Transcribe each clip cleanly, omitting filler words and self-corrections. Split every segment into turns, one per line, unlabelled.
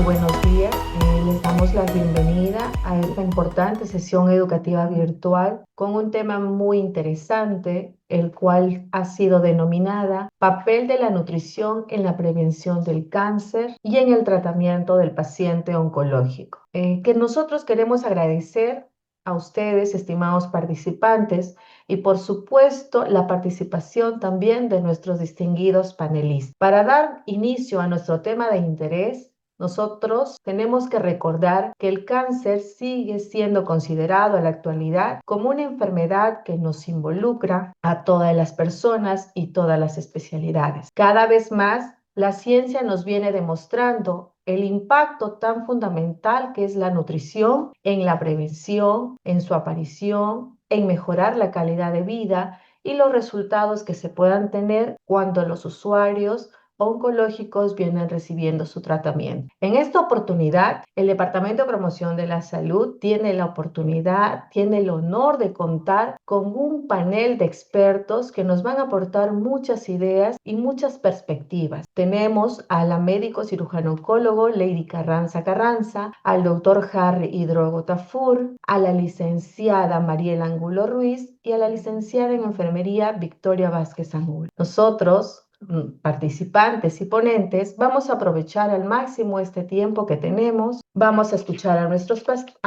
Muy buenos días. Les damos la bienvenida a esta importante sesión educativa virtual con un tema muy interesante, el cual ha sido denominada Papel de la nutrición en la prevención del cáncer y en el tratamiento del paciente oncológico. Que nosotros queremos agradecer a ustedes, estimados participantes, y por supuesto la participación también de nuestros distinguidos panelistas. Para dar inicio a nuestro tema de interés, nosotros tenemos que recordar que el cáncer sigue siendo considerado en la actualidad como una enfermedad que nos involucra a todas las personas y todas las especialidades. Cada vez más, la ciencia nos viene demostrando el impacto tan fundamental que es la nutrición en la prevención, en su aparición, en mejorar la calidad de vida y los resultados que se puedan tener cuando los usuarios oncológicos vienen recibiendo su tratamiento. En esta oportunidad, el Departamento de Promoción de la Salud tiene la oportunidad, tiene el honor de contar con un panel de expertos que nos van a aportar muchas ideas y muchas perspectivas. Tenemos a la médico cirujano oncólogo Lady Carranza, al doctor Harry Hidrogo Tafur, a la licenciada Mariela Angulo Ruiz y a la licenciada en enfermería Victoria Vázquez Angulo. Nosotros, participantes y ponentes, vamos a aprovechar al máximo este tiempo que tenemos. Vamos a escuchar a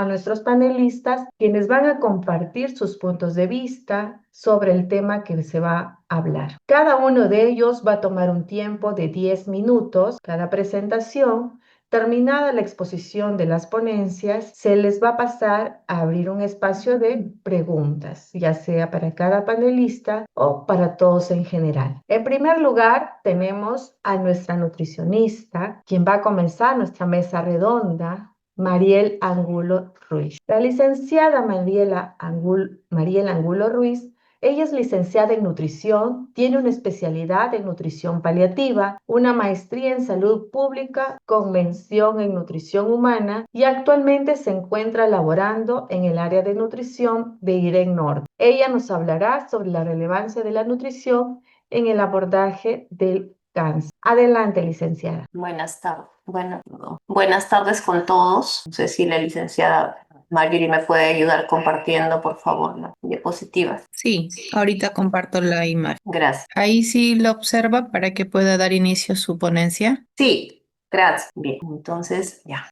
nuestros panelistas, quienes van a compartir sus puntos de vista sobre el tema que se va a hablar. Cada uno de ellos va a tomar un tiempo de 10 minutos cada presentación. Terminada la exposición de las ponencias, se les va a pasar a abrir un espacio de preguntas, ya sea para cada panelista o para todos en general. En primer lugar, tenemos a nuestra nutricionista, quien va a comenzar nuestra mesa redonda, Mariel Angulo Ruiz. La licenciada Mariel Angulo Ruiz, ella es licenciada en nutrición, tiene una especialidad en nutrición paliativa, una maestría en salud pública con mención en nutrición humana y actualmente se encuentra laborando en el área de nutrición de IREN Norte. Ella nos hablará sobre la relevancia de la nutrición en el abordaje del cáncer. Adelante, licenciada.
Buenas tardes. Buenas tardes con todos. No sé si la licenciada Marjorie me puede ayudar compartiendo, por favor, las diapositivas.
Sí, ahorita comparto la imagen.
Gracias.
Ahí sí lo observa para que pueda dar inicio a su ponencia.
Sí, gracias. Bien, entonces ya.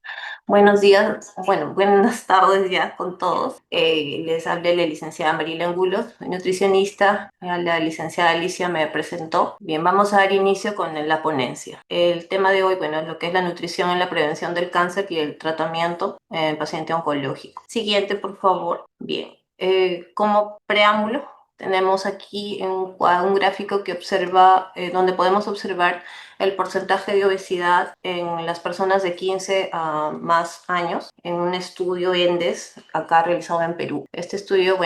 Buenos días, buenas tardes ya con todos. Les hablé la licenciada Mariela Angulo, soy nutricionista. La licenciada Alicia me presentó. Bien, vamos a dar inicio con la ponencia. El tema de hoy, es lo que es la nutrición en la prevención del cáncer y el tratamiento en paciente oncológico. Siguiente, por favor. Bien, como preámbulo, tenemos aquí un gráfico que observa, donde podemos observar el porcentaje de obesidad en las personas de 15 a más años en un estudio ENDES, acá realizado en Perú. Este estudio,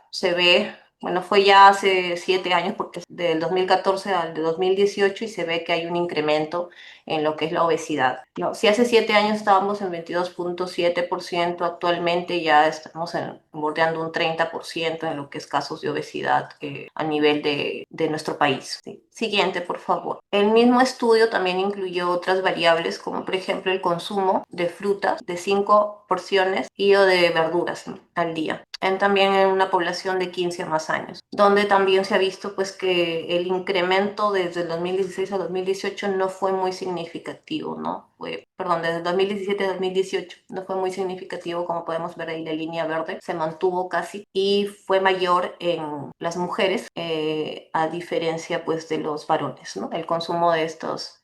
se ve, fue ya hace 7 años, porque es del 2014 al de 2018, y se ve que hay un incremento en lo que es la obesidad. No, si hace 7 años estábamos en 22.7%, actualmente ya estamos bordeando un 30% en lo que es casos de obesidad a nivel de nuestro país. ¿Sí? Siguiente, por favor. El mismo estudio también incluyó otras variables, como por ejemplo el consumo de frutas de 5 porciones y o de verduras al día. También en una población de 15 a más años, donde también se ha visto pues que el incremento desde el 2016 a 2018 no fue muy significativo, ¿no? Desde el 2017 a 2018 no fue muy significativo, como podemos ver ahí la línea verde, se mantuvo casi, y fue mayor en las mujeres, a diferencia pues de los varones, ¿no? El consumo de estas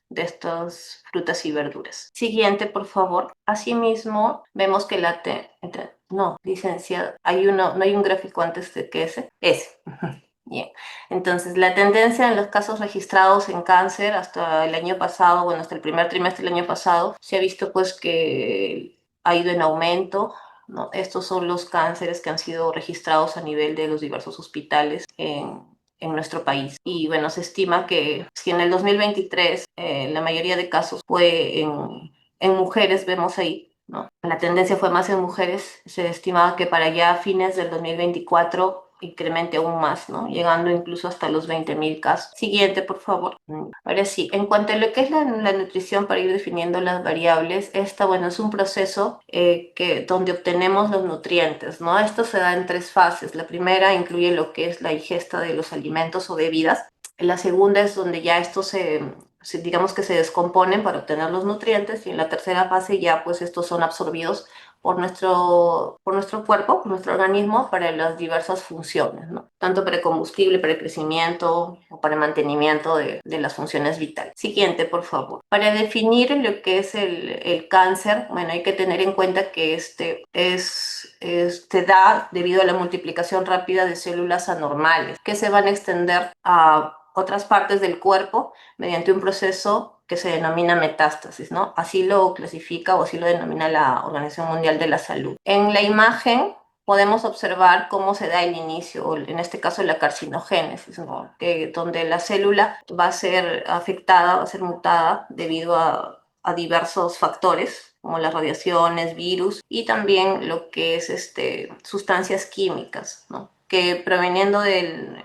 frutas y verduras. Siguiente, por favor. Asimismo, vemos que licenciada, no hay un gráfico antes de que ese. Bien, entonces la tendencia en los casos registrados en cáncer hasta el año pasado, hasta el primer trimestre del año pasado, se ha visto pues que ha ido en aumento, ¿no? Estos son los cánceres que han sido registrados a nivel de los diversos hospitales en nuestro país. Y se estima que si en el 2023 la mayoría de casos fue en mujeres, vemos ahí, ¿no? La tendencia fue más en mujeres. Se estimaba que para ya fines del 2024 incremente aún más, ¿no? Llegando incluso hasta los 20.000 casos. Siguiente, por favor. Ahora sí, en cuanto a lo que es la nutrición para ir definiendo las variables, bueno, es un proceso donde obtenemos los nutrientes, ¿no? Esto se da en 3 fases. La primera incluye lo que es la ingesta de los alimentos o bebidas. La segunda es donde ya estos digamos que se descomponen para obtener los nutrientes, y en la tercera fase ya pues estos son absorbidos por nuestro cuerpo, por nuestro organismo, para las diversas funciones, ¿no? Tanto para el combustible, para el crecimiento o para el mantenimiento de las funciones vitales. Siguiente, por favor. Para definir lo que es el cáncer, bueno, hay que tener en cuenta que se da debido a la multiplicación rápida de células anormales que se van a extender a otras partes del cuerpo mediante un proceso que se denomina metástasis, ¿no? Así lo clasifica o así lo denomina la Organización Mundial de la Salud. En la imagen podemos observar cómo se da el inicio, o en este caso la carcinogénesis, ¿no? Donde la célula va a ser afectada, va a ser mutada debido a diversos factores, como las radiaciones, virus, y también lo que es sustancias químicas, ¿no? Que proveniendo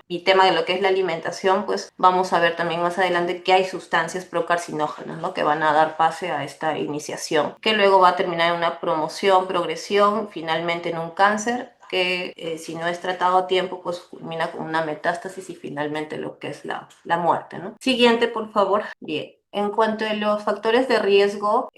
mi tema de lo que es la alimentación, pues vamos a ver también más adelante que hay sustancias procarcinógenas, ¿no? Que van a dar pase a esta iniciación, que luego va a terminar en una promoción, progresión, finalmente en un cáncer, que si no es tratado a tiempo, pues culmina con una metástasis y finalmente lo que es la muerte, ¿no? Siguiente, por favor. Bien. En cuanto a los factores de riesgo,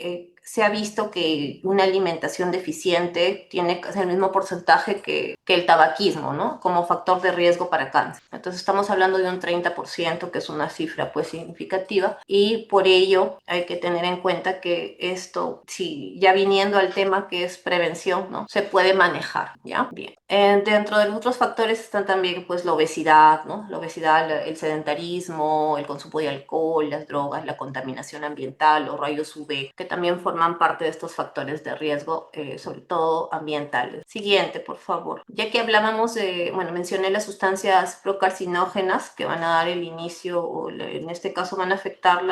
se ha visto que una alimentación deficiente tiene el mismo porcentaje que el tabaquismo, ¿no? Como factor de riesgo para cáncer. Entonces estamos hablando de un 30%, que es una cifra pues significativa, y por ello hay que tener en cuenta que esto, si ya viniendo al tema que es prevención, ¿no? Se puede manejar, ¿ya? Bien. Dentro de los otros factores están también pues la obesidad, ¿no? La obesidad, el sedentarismo, el consumo de alcohol, las drogas, la contaminación ambiental, los rayos UV, que también forman parte de estos factores de riesgo, sobre todo ambientales. Siguiente, por favor. Ya que hablábamos bueno, mencioné las sustancias procarcinógenas que van a dar el inicio, o en este caso van a afectar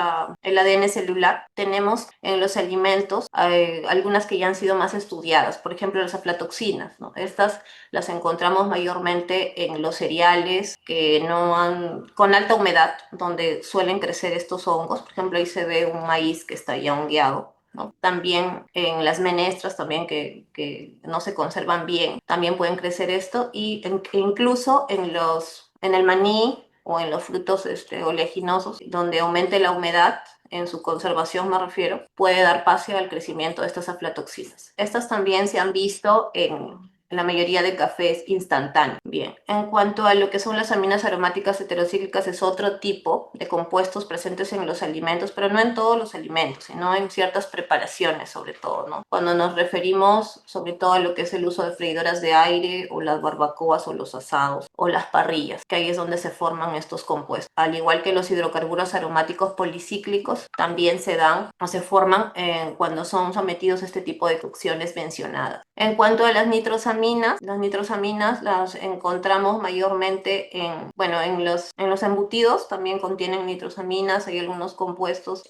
el ADN celular. Tenemos en los alimentos algunas que ya han sido más estudiadas, por ejemplo las aflatoxinas, ¿no? Estas las encontramos mayormente en los cereales con alta humedad, donde suelen crecer estos hongos. Por ejemplo, ahí se ve un maíz que está ya hongueado, ¿no? También en las menestras, también que no se conservan bien, también pueden crecer esto, y incluso en el maní o en los frutos oleaginosos, donde aumente la humedad, en su conservación me refiero, puede dar pase al crecimiento de estas aflatoxinas. Estas también se han visto en la mayoría de cafés instantáneos. Bien, en cuanto a lo que son las aminas aromáticas heterocíclicas, es otro tipo de compuestos presentes en los alimentos, pero no en todos los alimentos, sino en ciertas preparaciones sobre todo, ¿no? Cuando nos referimos sobre todo a lo que es el uso de freidoras de aire, o las barbacoas, o los asados, o las parrillas, que ahí es donde se forman estos compuestos. Al igual que los hidrocarburos aromáticos policíclicos, también se dan o se forman cuando son sometidos a este tipo de cocciones mencionadas. En cuanto a las nitrosaminas las encontramos mayormente en los embutidos, también contienen nitrosaminas. Hay algunos compuestos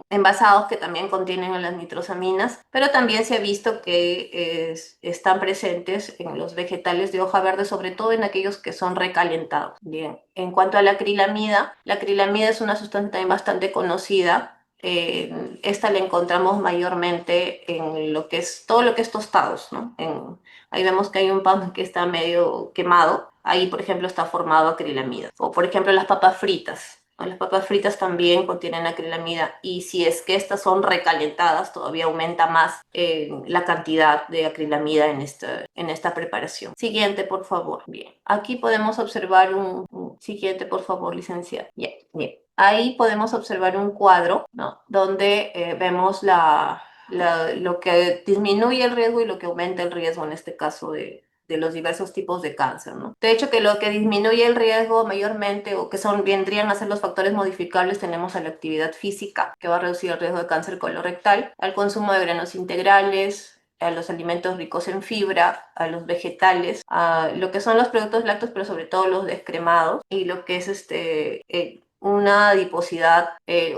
envasados que también contienen las nitrosaminas, pero también se ha visto que están presentes en los vegetales de hoja verde, sobre todo en aquellos que son recalentados. Bien, en cuanto a la acrilamida es una sustancia también bastante conocida. Esta la encontramos mayormente en todo lo que es tostados, ¿no? Ahí vemos que hay un pan que está medio quemado. Ahí, por ejemplo, está formado acrilamida. O, por ejemplo, las papas fritas. Las papas fritas también contienen acrilamida, y si es que estas son recalentadas, todavía aumenta más la cantidad de acrilamida en esta preparación. Siguiente, por favor. Bien, aquí podemos observar siguiente, por favor, licenciada. Bien, bien. Ahí podemos observar un cuadro, ¿no? Donde vemos lo que disminuye el riesgo y lo que aumenta el riesgo, en este caso de los diversos tipos de cáncer, ¿no? De hecho, que lo que disminuye el riesgo mayormente, o que vendrían a ser los factores modificables, tenemos a la actividad física, que va a reducir el riesgo de cáncer colorectal, al consumo de granos integrales, a los alimentos ricos en fibra, a los vegetales, a lo que son los productos lácteos, pero sobre todo los descremados, y lo que es una adiposidad,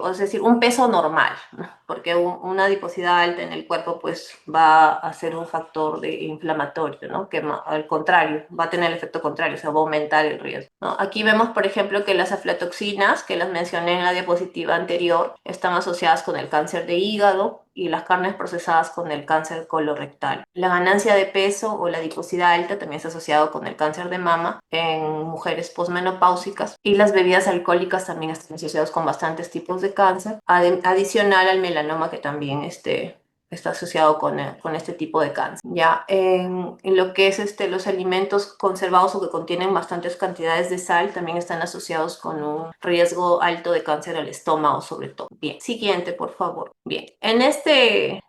o es decir, un peso normal, ¿no? Porque una adiposidad alta en el cuerpo pues va a ser un factor inflamatorio, ¿no? Que al contrario, va a tener el efecto contrario, o sea, va a aumentar el riesgo, ¿no? Aquí vemos, por ejemplo, que las aflatoxinas, que las mencioné en la diapositiva anterior, están asociadas con el cáncer de hígado y las carnes procesadas con el cáncer colorectal. La ganancia de peso o la adiposidad alta también está asociado con el cáncer de mama en mujeres posmenopáusicas, y las bebidas alcohólicas también están asociadas con bastantes tipos de cáncer, adicional al melanoma, que también está asociado con este tipo de cáncer. Ya en lo que es los alimentos conservados o que contienen bastantes cantidades de sal, también están asociados con un riesgo alto de cáncer al estómago, sobre todo. Bien, siguiente, por favor. Bien, en este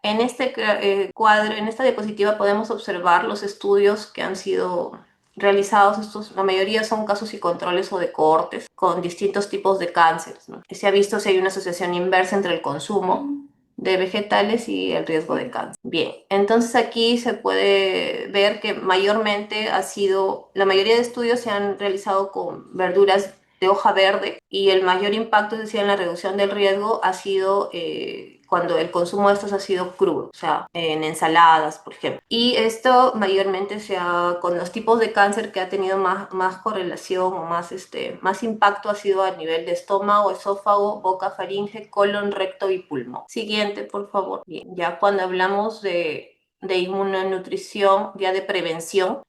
cuadro, en esta diapositiva, podemos observar los estudios que han sido realizados. La mayoría son casos y controles o de cohortes con distintos tipos de cánceres, ¿no? Se ha visto si hay una asociación inversa entre el consumo de vegetales y el riesgo de cáncer. Bien, entonces aquí se puede ver que mayormente la mayoría de estudios se han realizado con verduras de hoja verde, y el mayor impacto, es decir, en la reducción del riesgo, ha sido cuando el consumo de estos ha sido crudo, o sea, en ensaladas, por ejemplo. Y esto mayormente con los tipos de cáncer que ha tenido más correlación o más impacto, ha sido a nivel de estómago, esófago, boca, faringe, colon, recto y pulmón. Siguiente, por favor. Bien, ya cuando hablamos de inmunonutrición, ya de prevención,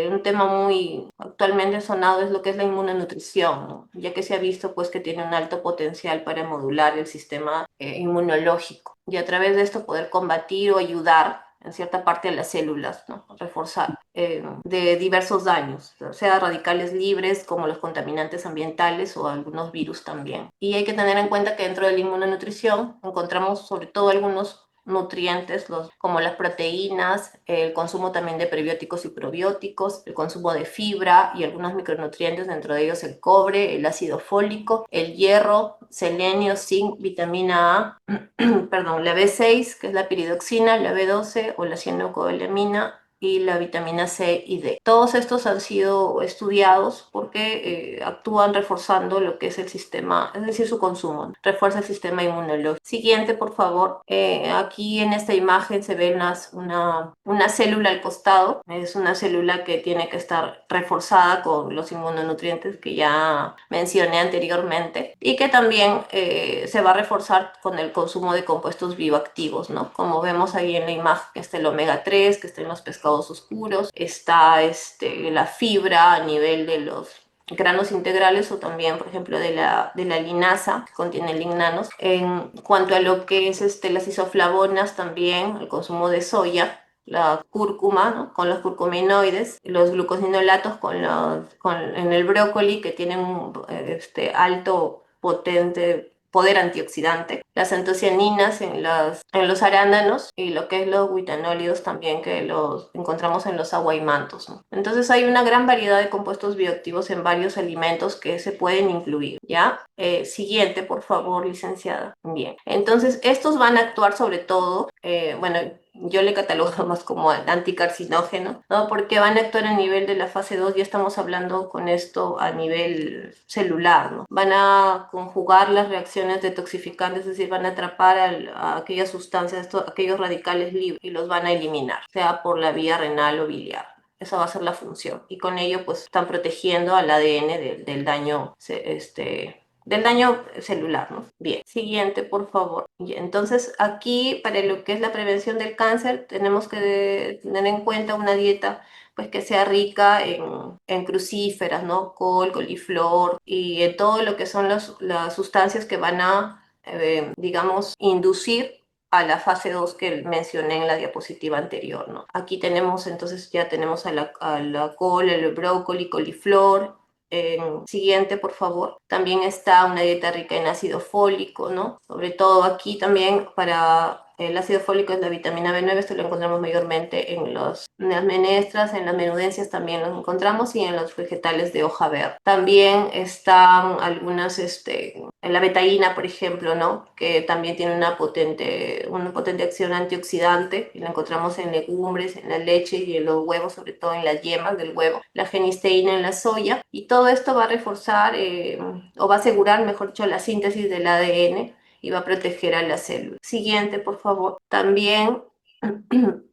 un tema muy actualmente sonado es lo que es la inmunonutrición, ¿no? Ya que se ha visto pues que tiene un alto potencial para modular el sistema inmunológico, y a través de esto poder combatir o ayudar en cierta parte a las células, ¿no? Reforzar de diversos daños, sea radicales libres como los contaminantes ambientales o algunos virus también. Y hay que tener en cuenta que dentro de la inmunonutrición encontramos sobre todo algunos nutrientes como las proteínas, el consumo también de prebióticos y probióticos, el consumo de fibra y algunos micronutrientes, dentro de ellos el cobre, el ácido fólico, el hierro, selenio, zinc, vitamina A, perdón, la B6, que es la piridoxina, la B12 o la cianocobalamina, y la vitamina C y D. Todos estos han sido estudiados porque actúan reforzando lo que es el sistema, es decir, su consumo, ¿no? Refuerza el sistema inmunológico. Siguiente, por favor. Aquí en esta imagen se ve una célula al costado. Es una célula que tiene que estar reforzada con los inmunonutrientes que ya mencioné anteriormente, y que también se va a reforzar con el consumo de compuestos bioactivos, ¿no? Como vemos ahí en la imagen, está el omega 3, que está en los pescados oscuros, está la fibra a nivel de los granos integrales, o también, por ejemplo, de la linaza, que contiene lignanos. En cuanto a lo que es las isoflavonas, también el consumo de soya, la cúrcuma, ¿no? Con los curcuminoides, los glucosinolatos en el brócoli, que tienen un alto potente poder antioxidante, las antocianinas en los arándanos, y lo que es los guitanólidos también, que los encontramos en los aguaimantos, ¿no? Entonces hay una gran variedad de compuestos bioactivos en varios alimentos que se pueden incluir, ¿ya? Siguiente, por favor, licenciada. Bien, entonces estos van a actuar sobre todo, bueno, yo le catalogo más como anticarcinógeno, ¿no? Porque van a actuar a nivel de la fase 2, ya estamos hablando con esto a nivel celular, ¿no? Van a conjugar las reacciones detoxificantes, es decir, van a atrapar a aquellas sustancias, aquellos radicales libres, y los van a eliminar, sea por la vía renal o biliar. Esa va a ser la función. Y con ello, pues, están protegiendo al ADN del daño, del daño celular, ¿no? Bien, siguiente, por favor. Y entonces, aquí, para lo que es la prevención del cáncer, tenemos que tener en cuenta una dieta pues que sea rica en crucíferas, ¿no? Col, coliflor, y en todo lo que son las sustancias que van a, digamos, inducir a la fase 2 que mencioné en la diapositiva anterior, ¿no? Aquí tenemos, entonces, ya tenemos a la col, el brócoli, coliflor. Siguiente, por favor. También está una dieta rica en ácido fólico, ¿no? Sobre todo aquí también para El ácido fólico es la vitamina B9, esto lo encontramos mayormente en las menestras, en las menudencias también lo encontramos y en los vegetales de hoja verde. También están algunas, en la betaína, por ejemplo, ¿no? Que también tiene una potente acción antioxidante, y la encontramos en legumbres, en la leche y en los huevos, sobre todo en las yemas del huevo. La genisteína en la soya, y todo esto va a reforzar o va a asegurar, mejor dicho, la síntesis del ADN y va a proteger a la célula. Siguiente, por favor. También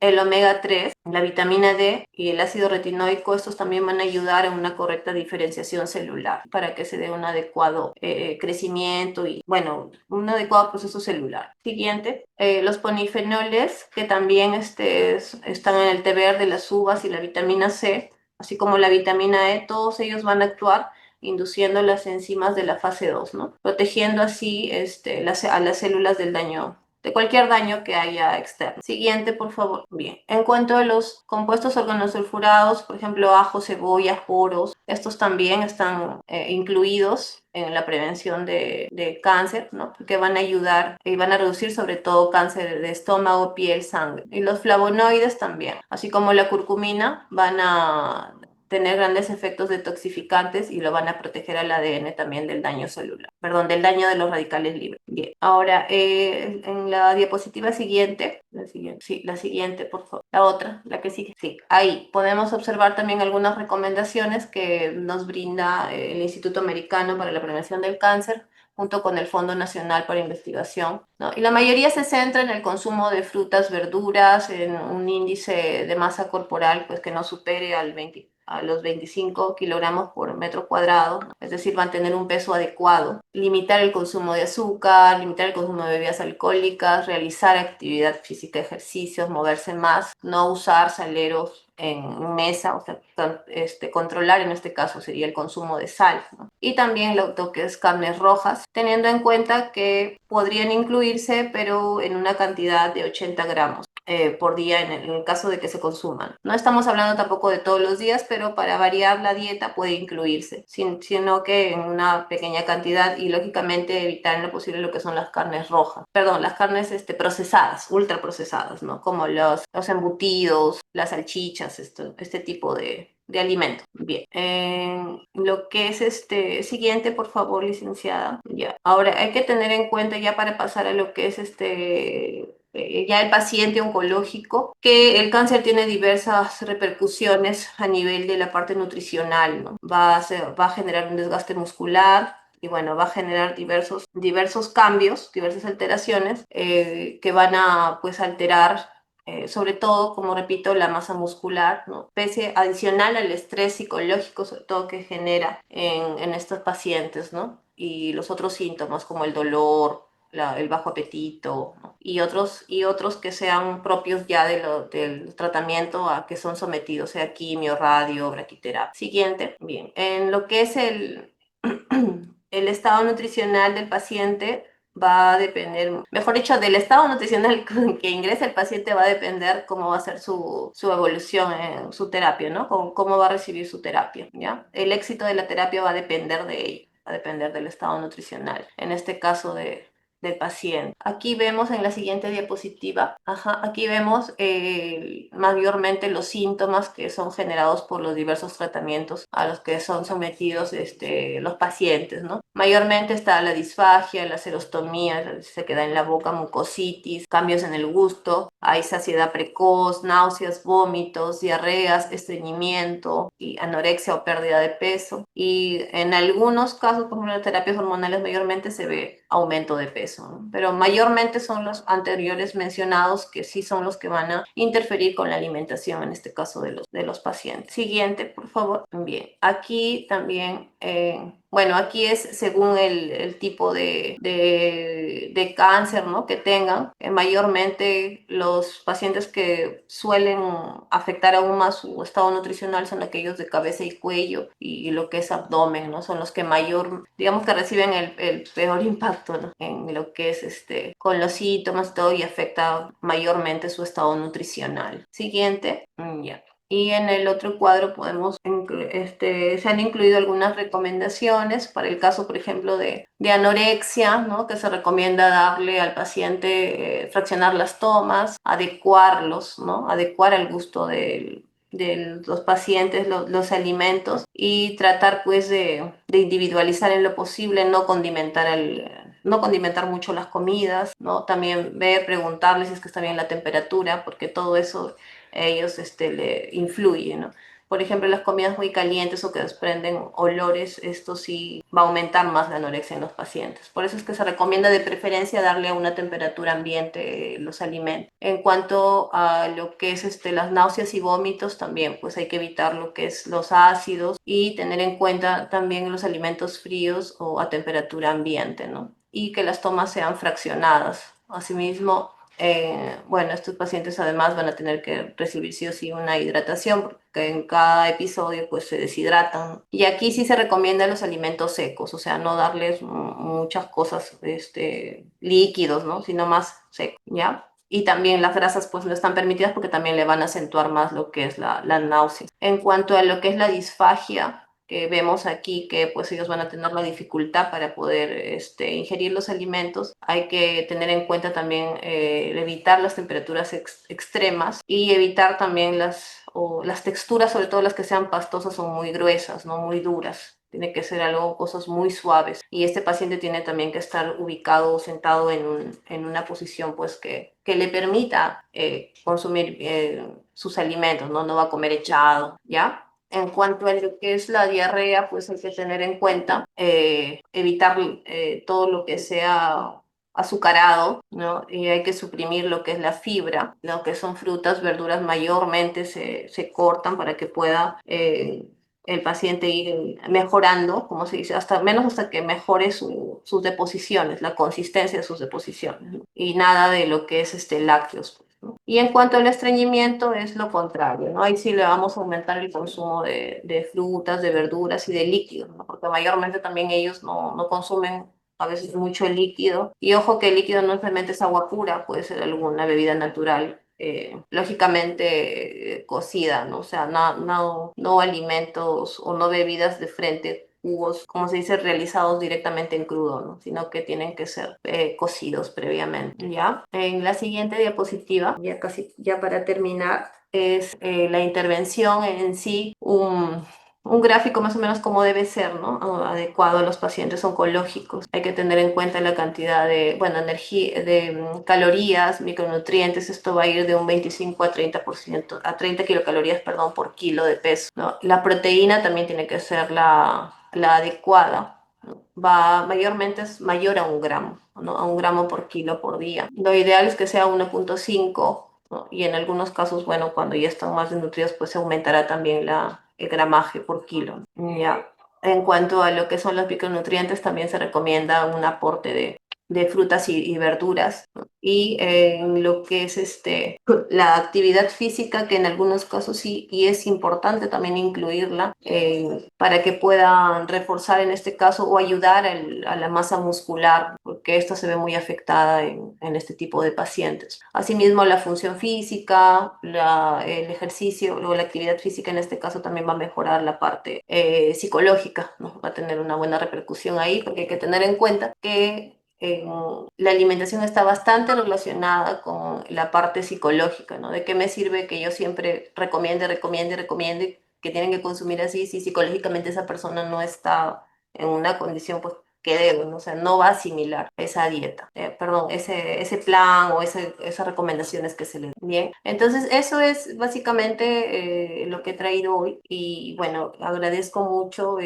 el omega 3, la vitamina D y el ácido retinoico, estos también van a ayudar a una correcta diferenciación celular para que se dé un adecuado crecimiento y, bueno, un adecuado proceso celular. Siguiente, los polifenoles, que también están en el té verde, las uvas y la vitamina C, así como la vitamina E, todos ellos van a actuar induciendo las enzimas de la fase 2, ¿no? Protegiendo así a las células del daño, de cualquier daño que haya externo. Siguiente, por favor. Bien, en cuanto a los compuestos organosulfurados, por ejemplo, ajo, cebolla, poros, estos también están incluidos en la prevención de cáncer, ¿no? Porque van a ayudar y van a reducir sobre todo cáncer de estómago, piel, sangre. Y los flavonoides también, así como la curcumina, van a tener grandes efectos detoxificantes y lo van a proteger al ADN también del daño celular, perdón, del daño de los radicales libres. Bien, ahora en la diapositiva siguiente, la siguiente, por favor, la otra, la que sigue, sí, ahí podemos observar también algunas recomendaciones que nos brinda el Instituto Americano para la Prevención del Cáncer, junto con el Fondo Nacional para Investigación, ¿no? Y la mayoría se centra en el consumo de frutas, verduras, en un índice de masa corporal pues que no supere a los 25 kilogramos por metro cuadrado, ¿no? Es decir, mantener un peso adecuado, limitar el consumo de azúcar, limitar el consumo de bebidas alcohólicas, realizar actividad física, ejercicios, moverse más, no usar saleros en mesa, o sea, controlar en este caso sería el consumo de sal, ¿no? Y también lo que es carnes rojas, teniendo en cuenta que podrían incluirse, pero en una cantidad de 80 gramos por día en el caso de que se consuman. No estamos hablando tampoco de todos los días, pero para variar la dieta puede incluirse, sino que en una pequeña cantidad y lógicamente evitar en lo posible lo que son las carnes rojas, perdón, las carnes procesadas, ultra procesadas, ¿no? Como los embutidos, las salchichas, este tipo de alimentos. Bien, lo que es siguiente, por favor, licenciada. Ya. Ahora hay que tener en cuenta ya para pasar a lo que es ya el paciente oncológico, que el cáncer tiene diversas repercusiones a nivel de la parte nutricional, ¿no? Va a generar un desgaste muscular, y bueno, va a generar diversos cambios, diversas alteraciones que van a pues alterar sobre todo, como repito, la masa muscular, ¿no? Pese adicional al estrés psicológico, sobre todo que genera en estos pacientes, ¿no? Y los otros síntomas como el dolor, el bajo apetito, ¿no? y otros que sean propios ya del tratamiento a que son sometidos, sea quimio, radio, braquiterapia. Siguiente, bien, en lo que es el estado nutricional del paciente, va a depender, mejor dicho, del estado nutricional que ingresa el paciente, va a depender cómo va a ser su evolución en su terapia, ¿no? Cómo va a recibir su terapia, ¿ya? El éxito de la terapia va a depender de ello, va a depender del estado nutricional, en este caso del paciente. Aquí vemos en la siguiente diapositiva, aquí vemos mayormente los síntomas que son generados por los diversos tratamientos a los que son sometidos los pacientes, ¿no? Mayormente está la disfagia, la serostomía, se queda en la boca, mucositis, cambios en el gusto, hay saciedad precoz, náuseas, vómitos, diarreas, estreñimiento y anorexia o pérdida de peso. Y en algunos casos, por ejemplo, en terapias hormonales mayormente se ve aumento de peso, ¿no? Pero mayormente son los anteriores mencionados que sí son los que van a interferir con la alimentación, en este caso de los pacientes. Siguiente, por favor. Bien, aquí también, bueno, aquí es según el tipo de cáncer, ¿no? que tengan. Mayormente los pacientes que suelen afectar aún más su estado nutricional son aquellos de cabeza y cuello y lo que es abdomen, ¿no? Son los que digamos que reciben el peor impacto, ¿no? En lo que es con los síntomas y todo, y afecta mayormente su estado nutricional. Siguiente, ya. Y en el otro cuadro se han incluido algunas recomendaciones para el caso, por ejemplo, de anorexia, ¿no? Que se recomienda darle al paciente, fraccionar las tomas, adecuarlos, ¿no? Adecuar al gusto de los pacientes los alimentos y tratar pues de individualizar en lo posible, no condimentar mucho las comidas, ¿no? También preguntarles si es que está bien la temperatura, porque todo eso a ellos le influye, ¿no? Por ejemplo, las comidas muy calientes o que desprenden olores, esto sí va a aumentar más la anorexia en los pacientes. Por eso es que se recomienda de preferencia darle a una temperatura ambiente los alimentos. En cuanto a lo que es las náuseas y vómitos, también pues hay que evitar lo que es los ácidos y tener en cuenta también los alimentos fríos o a temperatura ambiente, ¿no? Y que las tomas sean fraccionadas. Asimismo, bueno, estos pacientes además van a tener que recibir sí o sí una hidratación porque en cada episodio pues se deshidratan. Y aquí sí se recomiendan los alimentos secos, o sea, no darles muchas cosas, líquidos, ¿no? Sino más secos, ¿ya? Y también las grasas pues no están permitidas porque también le van a acentuar más lo que es la náusea. En cuanto a lo que es la disfagia, que vemos aquí que pues ellos van a tener la dificultad para poder ingerir los alimentos. Hay que tener en cuenta también evitar las temperaturas extremas y evitar también las texturas, sobre todo las que sean pastosas o muy gruesas, no muy duras. Tiene que ser cosas muy suaves. Y este paciente tiene también que estar ubicado o sentado en una posición pues que le permita consumir sus alimentos, ¿no? No va a comer echado, ¿ya? En cuanto a lo que es la diarrea, pues hay que tener en cuenta evitar todo lo que sea azucarado, ¿no? Y hay que suprimir lo que es la fibra, lo que son frutas, verduras mayormente se cortan para que pueda el paciente ir mejorando, como se dice, hasta que mejore sus deposiciones, la consistencia de sus deposiciones, ¿no? Y nada de lo que es lácteos. Y en cuanto al estreñimiento es lo contrario, ¿no? Ahí sí le vamos a aumentar el consumo de frutas, de verduras y de líquidos, ¿no? Porque mayormente también ellos no consumen a veces mucho el líquido. Y ojo que el líquido no simplemente es agua pura, puede ser alguna bebida natural, lógicamente cocida, ¿no? O sea, no alimentos o no bebidas de frente, jugos, como se dice, realizados directamente en crudo, ¿no? Sino que tienen que ser cocidos previamente, ¿ya? En la siguiente diapositiva, ya para terminar, es la intervención en sí, un gráfico más o menos como debe ser, ¿no? Adecuado a los pacientes oncológicos. Hay que tener en cuenta la cantidad de, bueno, energía, de calorías, micronutrientes. Esto va a ir de un 25 a 30%, a 30 kilocalorías, perdón, por kilo de peso, ¿no? La proteína también tiene que ser la adecuada. Mayormente es mayor a 1 gramo, ¿no? A 1 gramo por kilo por día. Lo ideal es que sea 1,5, ¿no? Y en algunos casos, bueno, cuando ya están más desnutridos, pues se aumentará también el gramaje por kilo. Ya. En cuanto a lo que son los micronutrientes, también se recomienda un aporte de frutas y verduras, ¿no? Y en lo que es la actividad física, que en algunos casos sí, y es importante también incluirla para que puedan reforzar en este caso o ayudar a la masa muscular, porque esta se ve muy afectada en este tipo de pacientes. Asimismo, la función física, el ejercicio o la actividad física en este caso también va a mejorar la parte psicológica, ¿no? Va a tener una buena repercusión ahí, porque hay que tener en cuenta que la alimentación está bastante relacionada con la parte psicológica, ¿no? ¿De qué me sirve que yo siempre recomiende que tienen que consumir así si psicológicamente esa persona no está en una condición pues que debe, ¿no? O sea, no va a asimilar esa dieta, perdón, ese plan o esas recomendaciones que se le dan. Bien, entonces eso es básicamente lo que he traído hoy y bueno, agradezco mucho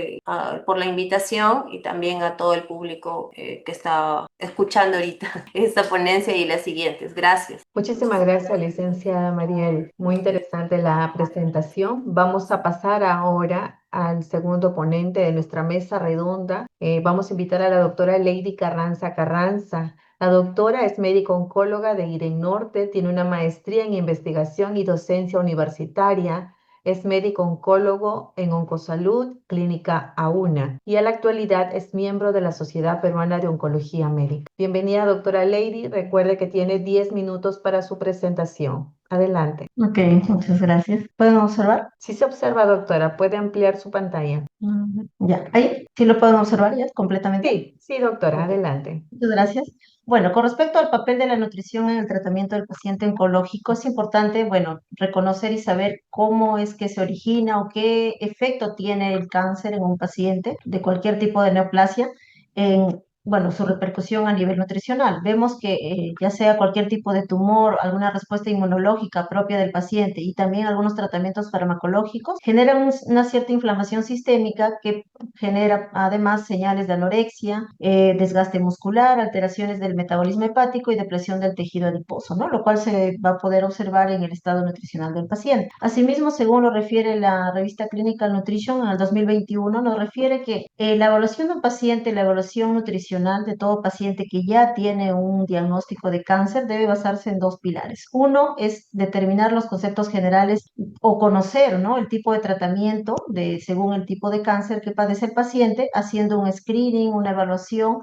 por la invitación y también a todo el público que está escuchando ahorita esta ponencia y las siguientes. Gracias.
Muchísimas gracias, licenciada Mariel. Muy interesante la presentación. Vamos a pasar ahora al segundo ponente de nuestra mesa redonda. Vamos a invitar a la doctora Lady Carranza Carranza. La doctora es médico oncóloga de IREN Norte, tiene una maestría en investigación y docencia universitaria. Es médico oncólogo en Oncosalud, Clínica AUNA, y a la actualidad es miembro de la Sociedad Peruana de Oncología Médica. Bienvenida, doctora Lady. Recuerde que tiene 10 minutos para su presentación. Adelante.
Ok, muchas gracias. ¿Pueden observar?
Si se observa, doctora, puede ampliar su pantalla.
Ya, ahí sí lo pueden observar ya completamente.
Sí, sí, doctora,
Ok.
adelante.
Muchas gracias. Bueno, con respecto al papel de la nutrición en el tratamiento del paciente oncológico, es importante, bueno, reconocer y saber cómo es que se origina o qué efecto tiene el cáncer en un paciente de cualquier tipo de neoplasia en, bueno, su repercusión a nivel nutricional. Vemos que ya sea cualquier tipo de tumor, alguna respuesta inmunológica propia del paciente y también algunos tratamientos farmacológicos generan una cierta inflamación sistémica que genera además señales de anorexia, desgaste muscular, alteraciones del metabolismo hepático y depresión del tejido adiposo, ¿no? Lo cual se va a poder observar en el estado nutricional del paciente. Asimismo, según lo refiere la revista Clinical Nutrition en el 2021, nos refiere que la evaluación de un paciente, la evaluación nutricional de todo paciente que ya tiene un diagnóstico de cáncer debe basarse en dos pilares. Uno es determinar los conceptos generales o conocer, ¿no?, el tipo de tratamiento según el tipo de cáncer que padece el paciente, haciendo un screening, una evaluación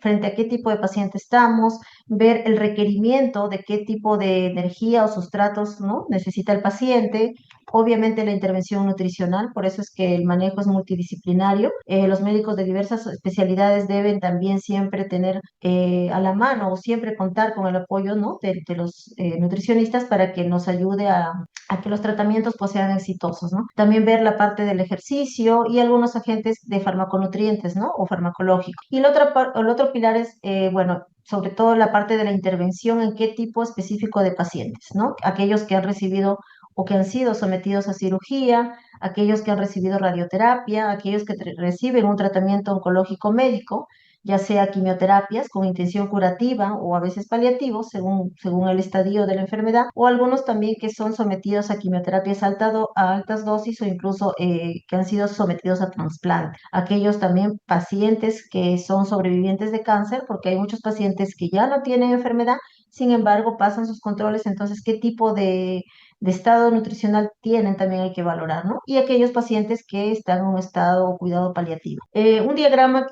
frente a qué tipo de paciente estamos, ver el requerimiento de qué tipo de energía o sustratos, ¿no?, necesita el paciente, obviamente la intervención nutricional, por eso es que el manejo es multidisciplinario. Los médicos de diversas especialidades deben también siempre tener a la mano o siempre contar con el apoyo, ¿no?, de los nutricionistas para que nos ayude a que los tratamientos pues sean exitosos, ¿no? También ver la parte del ejercicio y algunos agentes de farmaconutrientes, ¿no?, o farmacológicos. Y el otro pilar es, bueno, sobre todo la parte de la intervención en qué tipo específico de pacientes, ¿no? Aquellos que han recibido o que han sido sometidos a cirugía, aquellos que han recibido radioterapia, aquellos que reciben un tratamiento oncológico médico, ya sea quimioterapias con intención curativa o a veces paliativos, según el estadio de la enfermedad, o algunos también que son sometidos a quimioterapias a altas dosis o incluso que han sido sometidos a trasplante. Aquellos también pacientes que son sobrevivientes de cáncer, porque hay muchos pacientes que ya no tienen enfermedad, sin embargo pasan sus controles, entonces qué tipo de estado nutricional tienen también hay que valorar, ¿no? Y aquellos pacientes que están en un estado o cuidado paliativo. Un diagrama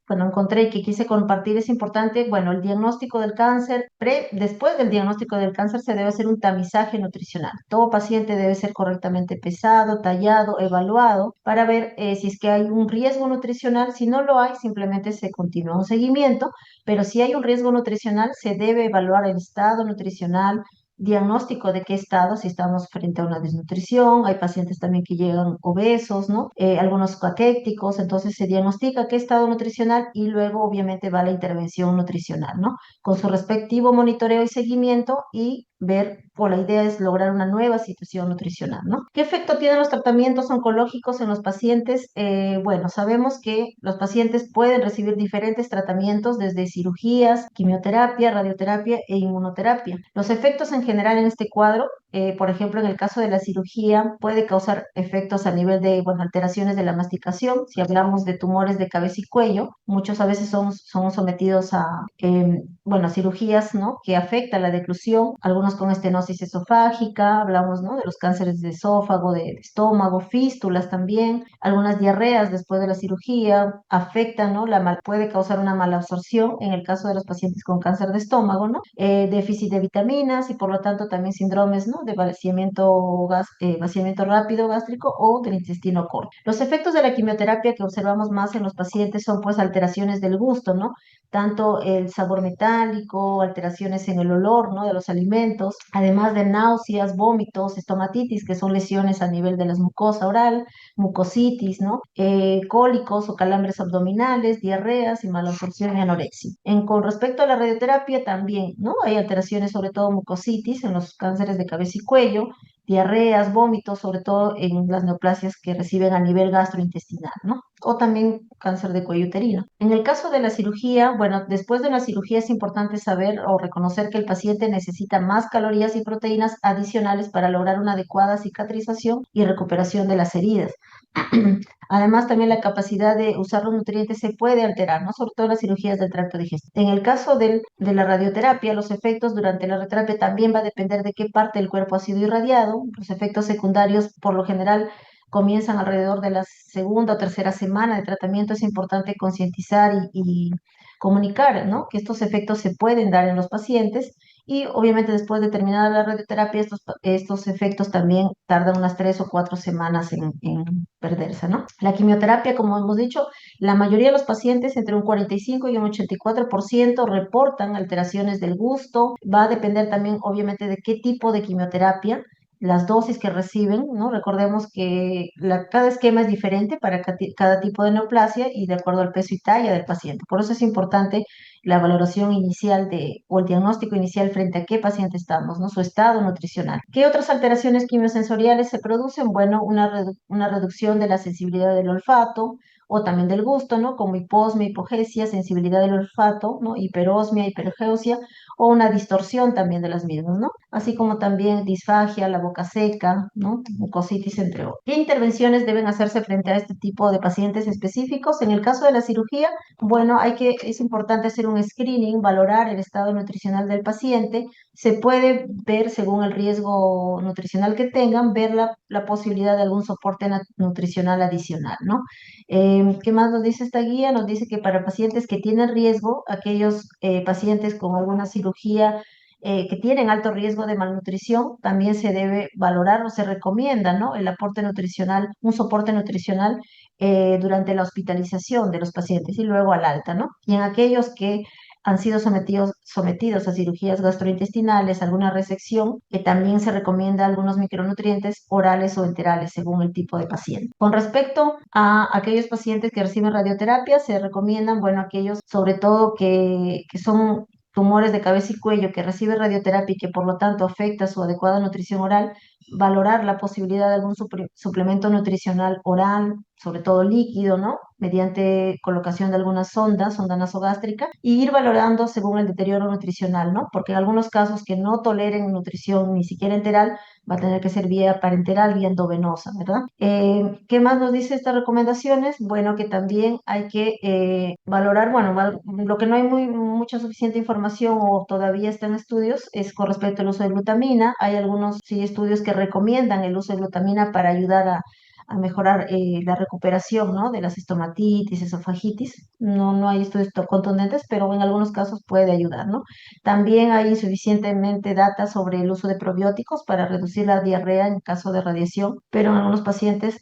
bueno, encontré y que quise compartir es importante. Bueno, el diagnóstico del cáncer, después del diagnóstico del cáncer se debe hacer un tamizaje nutricional. Todo paciente debe ser correctamente pesado, tallado, evaluado para ver si es que hay un riesgo nutricional. Si no lo hay, simplemente se continúa un seguimiento, pero si hay un riesgo nutricional, se debe evaluar el estado nutricional, diagnóstico de qué estado, si estamos frente a una desnutrición, hay pacientes también que llegan obesos, ¿no? Algunos caquéticos, entonces se diagnostica qué estado nutricional y luego obviamente va la intervención nutricional, ¿no? Con su respectivo monitoreo y seguimiento y ver, o la idea es lograr una nueva situación nutricional, ¿no? ¿Qué efecto tienen los tratamientos oncológicos en los pacientes? Bueno, sabemos que los pacientes pueden recibir diferentes tratamientos desde cirugías, quimioterapia, radioterapia e inmunoterapia. Los efectos en general en este cuadro, por ejemplo, en el caso de la cirugía, puede causar efectos a nivel de, bueno, alteraciones de la masticación. Si hablamos de tumores de cabeza y cuello, muchos a veces son sometidos a, bueno, cirugías, ¿no?, que afectan la declusión, algunos con estenosis esofágica, hablamos, ¿no?, de los cánceres de esófago, de estómago, fístulas también, algunas diarreas después de la cirugía, afectan, ¿no?, puede causar una malabsorción en el caso de los pacientes con cáncer de estómago, ¿no? Déficit de vitaminas y por lo tanto también síndromes, ¿no?, de vaciamiento rápido gástrico o del intestino corto. Los efectos de la quimioterapia que observamos más en los pacientes son pues alteraciones del gusto, ¿no? Tanto el sabor metálico, alteraciones en el olor, ¿no?, de los alimentos, además de náuseas, vómitos, estomatitis, que son lesiones a nivel de la mucosa oral, mucositis, ¿no? Cólicos o calambres abdominales, diarreas y malabsorción y anorexia. Con respecto a la radioterapia también, ¿no? Hay alteraciones, sobre todo mucositis en los cánceres de cabeza y cuello, diarreas, vómitos, sobre todo en las neoplasias que reciben a nivel gastrointestinal, ¿no? O también cáncer de cuello uterino. En el caso de la cirugía, bueno, después de la cirugía es importante saber o reconocer que el paciente necesita más calorías y proteínas adicionales para lograr una adecuada cicatrización y recuperación de las heridas. Además, también la capacidad de usar los nutrientes se puede alterar, ¿no?, sobre todo en las cirugías del tracto digestivo. En el caso de la radioterapia, los efectos durante la radioterapia también va a depender de qué parte del cuerpo ha sido irradiado. Los efectos secundarios, por lo general, comienzan alrededor de la segunda o tercera semana de tratamiento. Es importante concientizar y comunicar, ¿no?, que estos efectos se pueden dar en los pacientes y obviamente después de terminada la radioterapia, estos efectos también tardan unas 3 o 4 semanas en perderse, ¿no? La quimioterapia, como hemos dicho, la mayoría de los pacientes, entre un 45 y un 84%, reportan alteraciones del gusto. Va a depender también, obviamente, de qué tipo de quimioterapia, las dosis que reciben, ¿no? Recordemos que cada esquema es diferente para cada tipo de neoplasia y de acuerdo al peso y talla del paciente. Por eso es importante la valoración inicial o el diagnóstico inicial frente a qué paciente estamos, ¿no? Su estado nutricional. ¿Qué otras alteraciones quimiosensoriales se producen? Bueno, una reducción de la sensibilidad del olfato, o también del gusto, ¿no? Como hiposmia, hipogesia, sensibilidad del olfato, ¿no? Hiperosmia, hipergeusia, o una distorsión también de las mismas, ¿no? Así como también disfagia, la boca seca, ¿no? Mucositis, entre otros. ¿Qué intervenciones deben hacerse frente a este tipo de pacientes específicos? En el caso de la cirugía, bueno, es importante hacer un screening, valorar el estado nutricional del paciente. Se puede ver, según el riesgo nutricional que tengan, ver la posibilidad de algún soporte nutricional adicional, ¿no? ¿Qué más nos dice esta guía? Nos dice que para pacientes que tienen riesgo, aquellos pacientes con alguna cirugía que tienen alto riesgo de malnutrición, también se debe valorar o se recomienda, ¿no? El aporte nutricional, un soporte nutricional durante la hospitalización de los pacientes y luego al alta, ¿no? Y en aquellos que han sido sometidos a cirugías gastrointestinales, alguna resección, que también se recomienda algunos micronutrientes orales o enterales según el tipo de paciente. Con respecto a aquellos pacientes que reciben radioterapia, se recomiendan, bueno, aquellos sobre todo que son tumores de cabeza y cuello, que reciben radioterapia y que por lo tanto afecta su adecuada nutrición oral, valorar la posibilidad de algún suplemento nutricional oral, sobre todo líquido, ¿no? Mediante colocación de algunas sonda nasogástrica, y ir valorando según el deterioro nutricional, ¿no? Porque en algunos casos que no toleren nutrición ni siquiera enteral, va a tener que ser vía parenteral, vía endovenosa, ¿verdad? ¿Qué más nos dice estas recomendaciones? Bueno, que también hay que valorar, bueno, lo que no hay mucha suficiente información o todavía está en estudios es con respecto al uso de glutamina. Hay algunos, sí, estudios que recomiendan el uso de glutamina para ayudar a mejorar la recuperación, ¿no? De las estomatitis, esofagitis. No hay estudios contundentes, pero en algunos casos puede ayudar, ¿no? También hay insuficientemente data sobre el uso de probióticos para reducir la diarrea en caso de radiación, pero en algunos pacientes,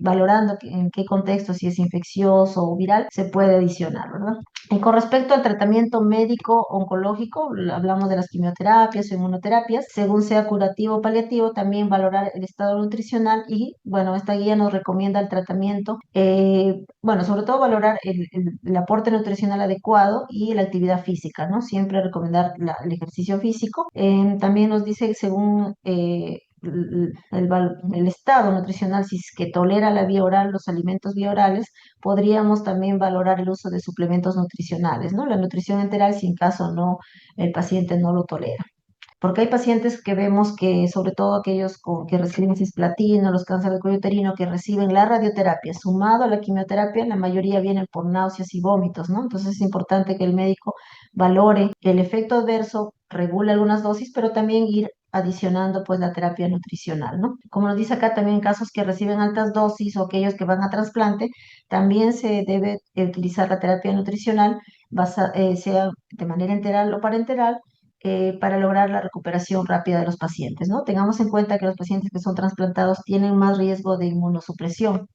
valorando en qué contexto, si es infeccioso o viral, se puede adicionar, ¿verdad? Y con respecto al tratamiento médico oncológico, hablamos de las quimioterapias o inmunoterapias, según sea curativo o paliativo, también valorar el estado nutricional y, bueno, esta guía nos recomienda el tratamiento, bueno, sobre todo valorar el aporte nutricional adecuado y la actividad física, ¿no? Siempre recomendar el ejercicio físico. También nos dice según el estado nutricional, si es que tolera la vía oral, los alimentos vía orales, podríamos también valorar el uso de suplementos nutricionales, ¿no? La nutrición enteral, si en caso no, el paciente no lo tolera. Porque hay pacientes que vemos que, sobre todo aquellos que reciben cisplatina, los cánceres de cuello uterino, que reciben la radioterapia sumado a la quimioterapia, la mayoría vienen por náuseas y vómitos, ¿no? Entonces es importante que el médico valore el efecto adverso, regule algunas dosis, pero también ir adicionando pues la terapia nutricional, ¿no? Como nos dice acá, también en casos que reciben altas dosis o aquellos que van a trasplante, también se debe utilizar la terapia nutricional, sea de manera enteral o parenteral, para lograr la recuperación rápida de los pacientes, ¿no? Tengamos en cuenta que los pacientes que son trasplantados tienen más riesgo de inmunosupresión.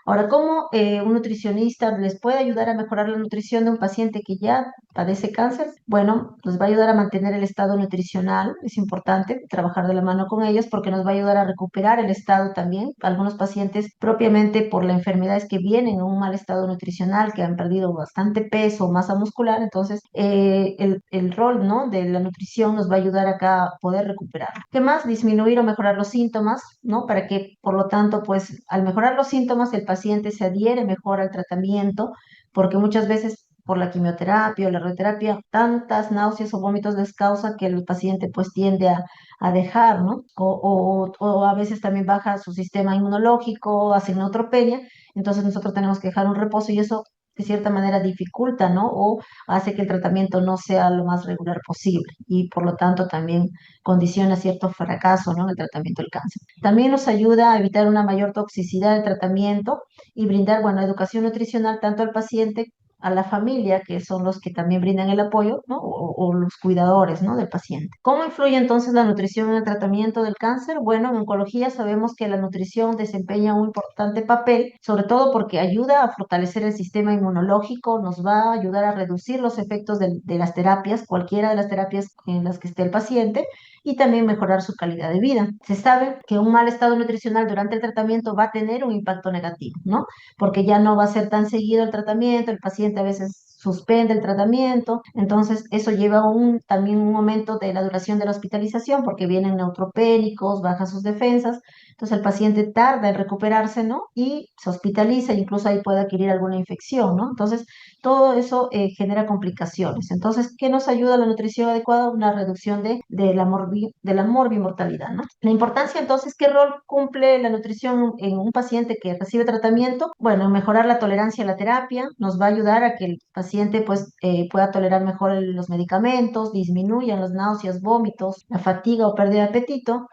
Ahora, ¿cómo un nutricionista les puede ayudar a mejorar la nutrición de un paciente que ya padece cáncer? Bueno, nos va a ayudar a mantener el estado nutricional. Es importante trabajar de la mano con ellos porque nos va a ayudar a recuperar el estado también. Algunos pacientes, propiamente por la enfermedad, es que vienen en un mal estado nutricional, que han perdido bastante peso, masa muscular. Entonces, el rol, ¿no?, de la nutrición nos va a ayudar acá a poder recuperar. ¿Qué más? Disminuir o mejorar los síntomas, ¿no? Para que, por lo tanto, pues al mejorar los síntomas, el paciente se adhiere mejor al tratamiento, porque muchas veces por la quimioterapia o la radioterapia, tantas náuseas o vómitos les causa que el paciente pues tiende a dejar, ¿no? O a veces también baja su sistema inmunológico, hace neutropenia, entonces nosotros tenemos que dejar un reposo y eso de cierta manera dificulta, ¿no? O hace que el tratamiento no sea lo más regular posible y por lo tanto también condiciona cierto fracaso, ¿no?, en el tratamiento del cáncer. También nos ayuda a evitar una mayor toxicidad del tratamiento y brindar, bueno, educación nutricional tanto al paciente a la familia, que son los que también brindan el apoyo, ¿no? O los cuidadores, ¿no? del paciente. ¿Cómo influye entonces la nutrición en el tratamiento del cáncer? Bueno, en oncología sabemos que la nutrición desempeña un importante papel, sobre todo porque ayuda a fortalecer el sistema inmunológico, nos va a ayudar a reducir los efectos de las terapias, cualquiera de las terapias en las que esté el paciente, y también mejorar su calidad de vida. Se sabe que un mal estado nutricional durante el tratamiento va a tener un impacto negativo, ¿no? Porque ya no va a ser tan seguido el tratamiento, el paciente a veces suspende el tratamiento, entonces eso lleva también un aumento de la duración de la hospitalización porque vienen neutropénicos, bajan sus defensas, entonces el paciente tarda en recuperarse, ¿no? Y se hospitaliza, incluso ahí puede adquirir alguna infección, ¿no? Entonces, todo eso genera complicaciones. Entonces, ¿qué nos ayuda la nutrición adecuada? Una reducción de la morbimortalidad, ¿no? La importancia, entonces, ¿qué rol cumple la nutrición en un paciente que recibe tratamiento? Bueno, mejorar la tolerancia a la terapia, nos va a ayudar a que el paciente pues, pueda tolerar mejor los medicamentos, disminuyan las náuseas, vómitos, la fatiga o pérdida de apetito,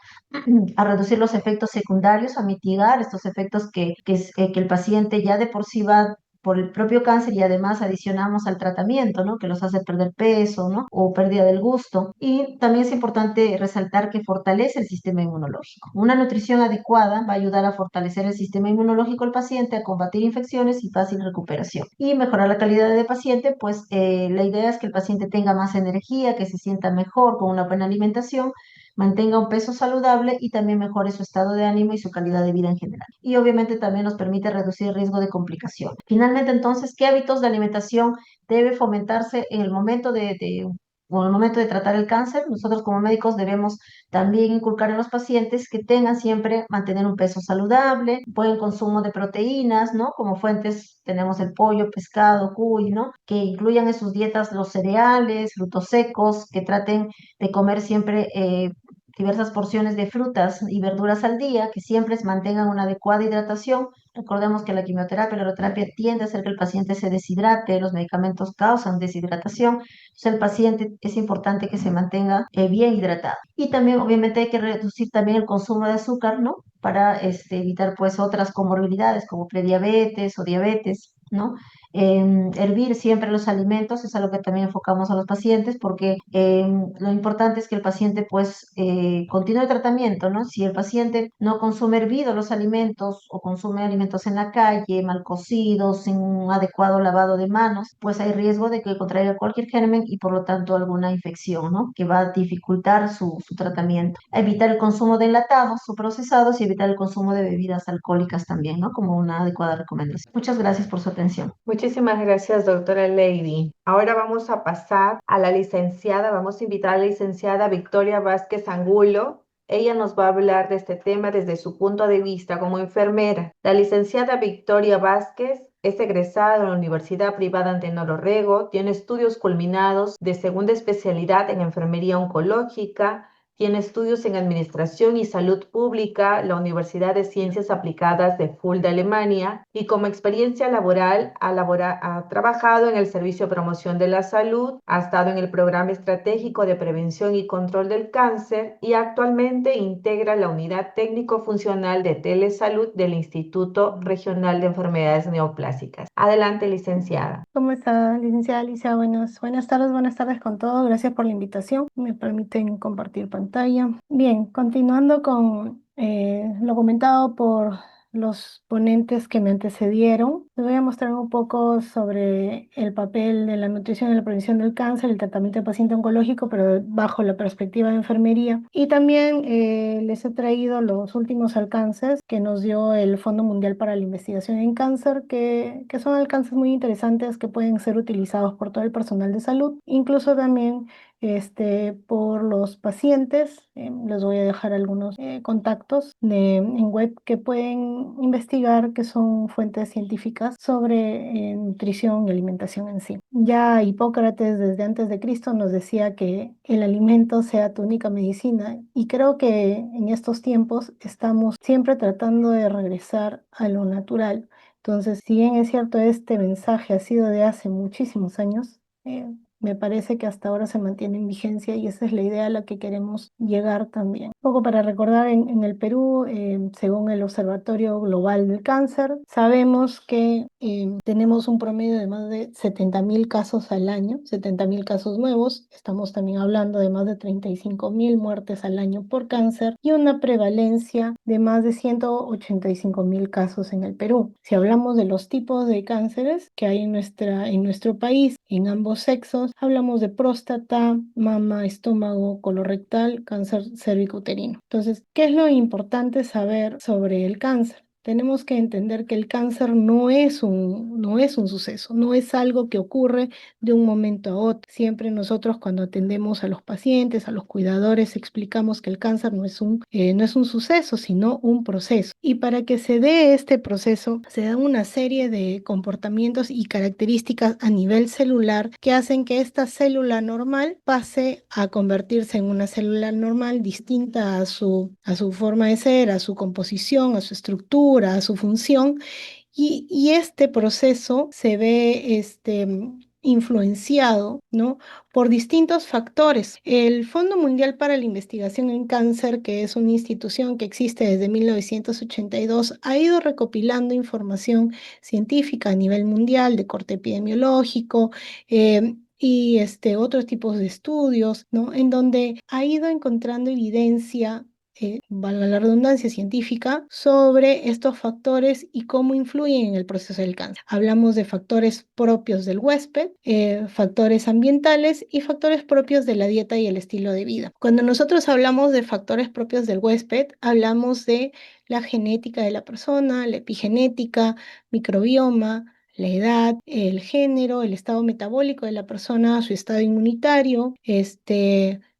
a reducir los efectos secundarios, a mitigar estos efectos que el paciente ya de por sí va por el propio cáncer y además adicionamos al tratamiento, ¿no? Que los hace perder peso, ¿no? O pérdida del gusto. Y también es importante resaltar que fortalece el sistema inmunológico. Una nutrición adecuada va a ayudar a fortalecer el sistema inmunológico del paciente, a combatir infecciones y fácil recuperación. Y mejorar la calidad del paciente, pues la idea es que el paciente tenga más energía, que se sienta mejor con una buena alimentación, mantenga un peso saludable y también mejore su estado de ánimo y su calidad de vida en general. Y obviamente también nos permite reducir el riesgo de complicaciones. Finalmente, entonces, ¿qué hábitos de alimentación debe fomentarse en el momento o en el momento de tratar el cáncer? Nosotros como médicos debemos también inculcar en los pacientes que tengan siempre mantener un peso saludable, buen consumo de proteínas, ¿no? Como fuentes tenemos el pollo, pescado, cuy, ¿no? Que incluyan en sus dietas los cereales, frutos secos, que traten de comer siempre diversas porciones de frutas y verduras al día, que siempre mantengan una adecuada hidratación. Recordemos que la quimioterapia y la radioterapia tiende a hacer que el paciente se deshidrate, los medicamentos causan deshidratación, entonces el paciente es importante que se mantenga bien hidratado. Y también obviamente hay que reducir también el consumo de azúcar, ¿no? Para evitar pues otras comorbilidades como prediabetes o diabetes, ¿no? Hervir siempre los alimentos es algo que también enfocamos a los pacientes porque lo importante es que el paciente pues continúe el tratamiento, ¿no? Si el paciente no consume hervido los alimentos o consume alimentos en la calle, mal cocidos, sin un adecuado lavado de manos, pues hay riesgo de que contraiga cualquier germen y por lo tanto alguna infección, ¿no? Que va a dificultar su tratamiento. Evitar el consumo de enlatados o procesados y evitar el consumo de bebidas alcohólicas también, ¿no? Como una adecuada recomendación. Muchas gracias por su atención.
Muchísimas gracias, doctora Lady. Ahora vamos a pasar a la licenciada, vamos a invitar a la licenciada Victoria Vázquez Angulo. Ella nos va a hablar de este tema desde su punto de vista como enfermera. La licenciada Victoria Vázquez es egresada de la Universidad Privada Antenor Orrego, tiene estudios culminados de segunda especialidad en enfermería oncológica, tiene estudios en Administración y Salud Pública, la Universidad de Ciencias Aplicadas de Fulda, Alemania, y como experiencia laboral ha trabajado en el Servicio de Promoción de la Salud, ha estado en el Programa Estratégico de Prevención y Control del Cáncer y actualmente integra la Unidad Técnico-Funcional de Telesalud del Instituto Regional de Enfermedades Neoplásicas. Adelante, licenciada.
¿Cómo está, licenciada Alicia? Buenas tardes con todos. Gracias por la invitación. Me permiten compartir pantalla. Bien, continuando con lo comentado por los ponentes que me antecedieron, les voy a mostrar un poco sobre el papel de la nutrición en la prevención del cáncer, el tratamiento del paciente oncológico, pero bajo la perspectiva de enfermería. Y también les he traído los últimos alcances que nos dio el Fondo Mundial para la Investigación en Cáncer, que son alcances muy interesantes que pueden ser utilizados por todo el personal de salud, incluso también por los pacientes. Les voy a dejar algunos contactos en web que pueden investigar, que son fuentes científicas sobre nutrición y alimentación en sí. Ya Hipócrates desde antes de Cristo nos decía que el alimento sea tu única medicina, y creo que en estos tiempos estamos siempre tratando de regresar a lo natural. Entonces, si bien es cierto, este mensaje ha sido de hace muchísimos años, me parece que hasta ahora se mantiene en vigencia y esa es la idea a la que queremos llegar también. Un poco para recordar, en el Perú, según el Observatorio Global del Cáncer, sabemos que tenemos un promedio de más de 70.000 casos al año, 70.000 casos nuevos. Estamos también hablando de más de 35.000 muertes al año por cáncer y una prevalencia de más de 185.000 casos en el Perú. Si hablamos de los tipos de cánceres que hay en nuestro país, en ambos sexos, hablamos de próstata, mama, estómago, colorectal, cáncer cervicouterino. Entonces, ¿qué es lo importante saber sobre el cáncer? Tenemos que entender que el cáncer no es un suceso, no es algo que ocurre de un momento a otro. Siempre nosotros cuando atendemos a los pacientes, a los cuidadores, explicamos que el cáncer no es un suceso, sino un proceso. Y para que se dé este proceso, se dan una serie de comportamientos y características a nivel celular que hacen que esta célula normal pase a convertirse en una célula normal distinta a su forma de ser, a su composición, a su estructura, a su función. Y este proceso se ve influenciado, ¿no? por distintos factores. El Fondo Mundial para la Investigación en Cáncer, que es una institución que existe desde 1982, ha ido recopilando información científica a nivel mundial de corte epidemiológico, y otros tipos de estudios, ¿no? En donde ha ido encontrando evidencia, valga la redundancia científica, sobre estos factores y cómo influyen en el proceso del cáncer. Hablamos de factores propios del huésped, factores ambientales y factores propios de la dieta y el estilo de vida. Cuando nosotros hablamos de factores propios del huésped, hablamos de la genética de la persona, la epigenética, microbioma, la edad, el género, el estado metabólico de la persona, su estado inmunitario,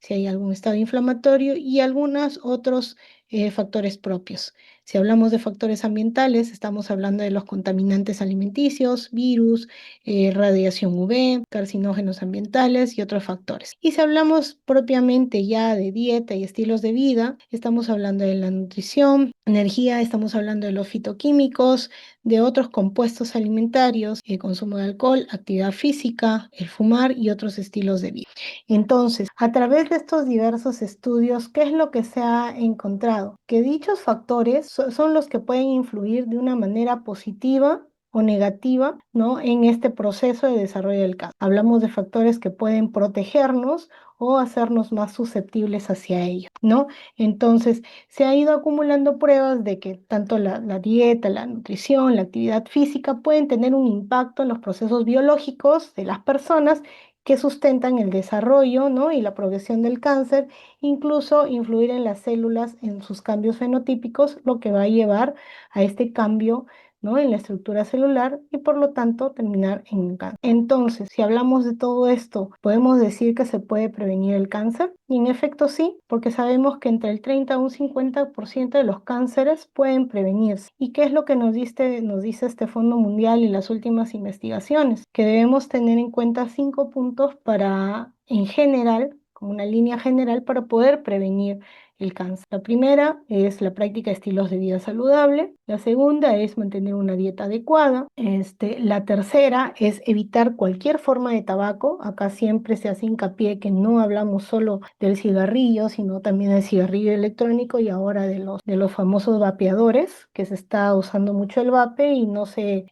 si hay algún estado inflamatorio y algunos otros factores propios. Si hablamos de factores ambientales, estamos hablando de los contaminantes alimenticios, virus, radiación UV, carcinógenos ambientales y otros factores. Y si hablamos propiamente ya de dieta y estilos de vida, estamos hablando de la nutrición, energía, estamos hablando de los fitoquímicos, de otros compuestos alimentarios, el consumo de alcohol, actividad física, el fumar y otros estilos de vida. Entonces, a través de estos diversos estudios, ¿qué es lo que se ha encontrado? Que dichos factores son los que pueden influir de una manera positiva o negativa, ¿no? en este proceso de desarrollo del cáncer. Hablamos de factores que pueden protegernos o hacernos más susceptibles hacia ello, ¿no? Entonces, se ha ido acumulando pruebas de que tanto la dieta, la nutrición, la actividad física pueden tener un impacto en los procesos biológicos de las personas que sustentan el desarrollo, ¿no? y la progresión del cáncer, incluso influir en las células en sus cambios fenotípicos, lo que va a llevar a este cambio, ¿no? en la estructura celular y por lo tanto terminar en un cáncer. Entonces, si hablamos de todo esto, ¿podemos decir que se puede prevenir el cáncer? Y en efecto sí, porque sabemos que entre el 30 a un 50% de los cánceres pueden prevenirse. ¿Y qué es lo que nos dice este Fondo Mundial y las últimas investigaciones? Que debemos tener en cuenta 5 puntos para, en general, como una línea general, para poder prevenir el cáncer. La primera es la práctica de estilos de vida saludable. La segunda es mantener una dieta adecuada. La tercera es evitar cualquier forma de tabaco. Acá siempre se hace hincapié que no hablamos solo del cigarrillo, sino también del cigarrillo electrónico y ahora de los famosos vapeadores, que se está usando mucho el vape y no se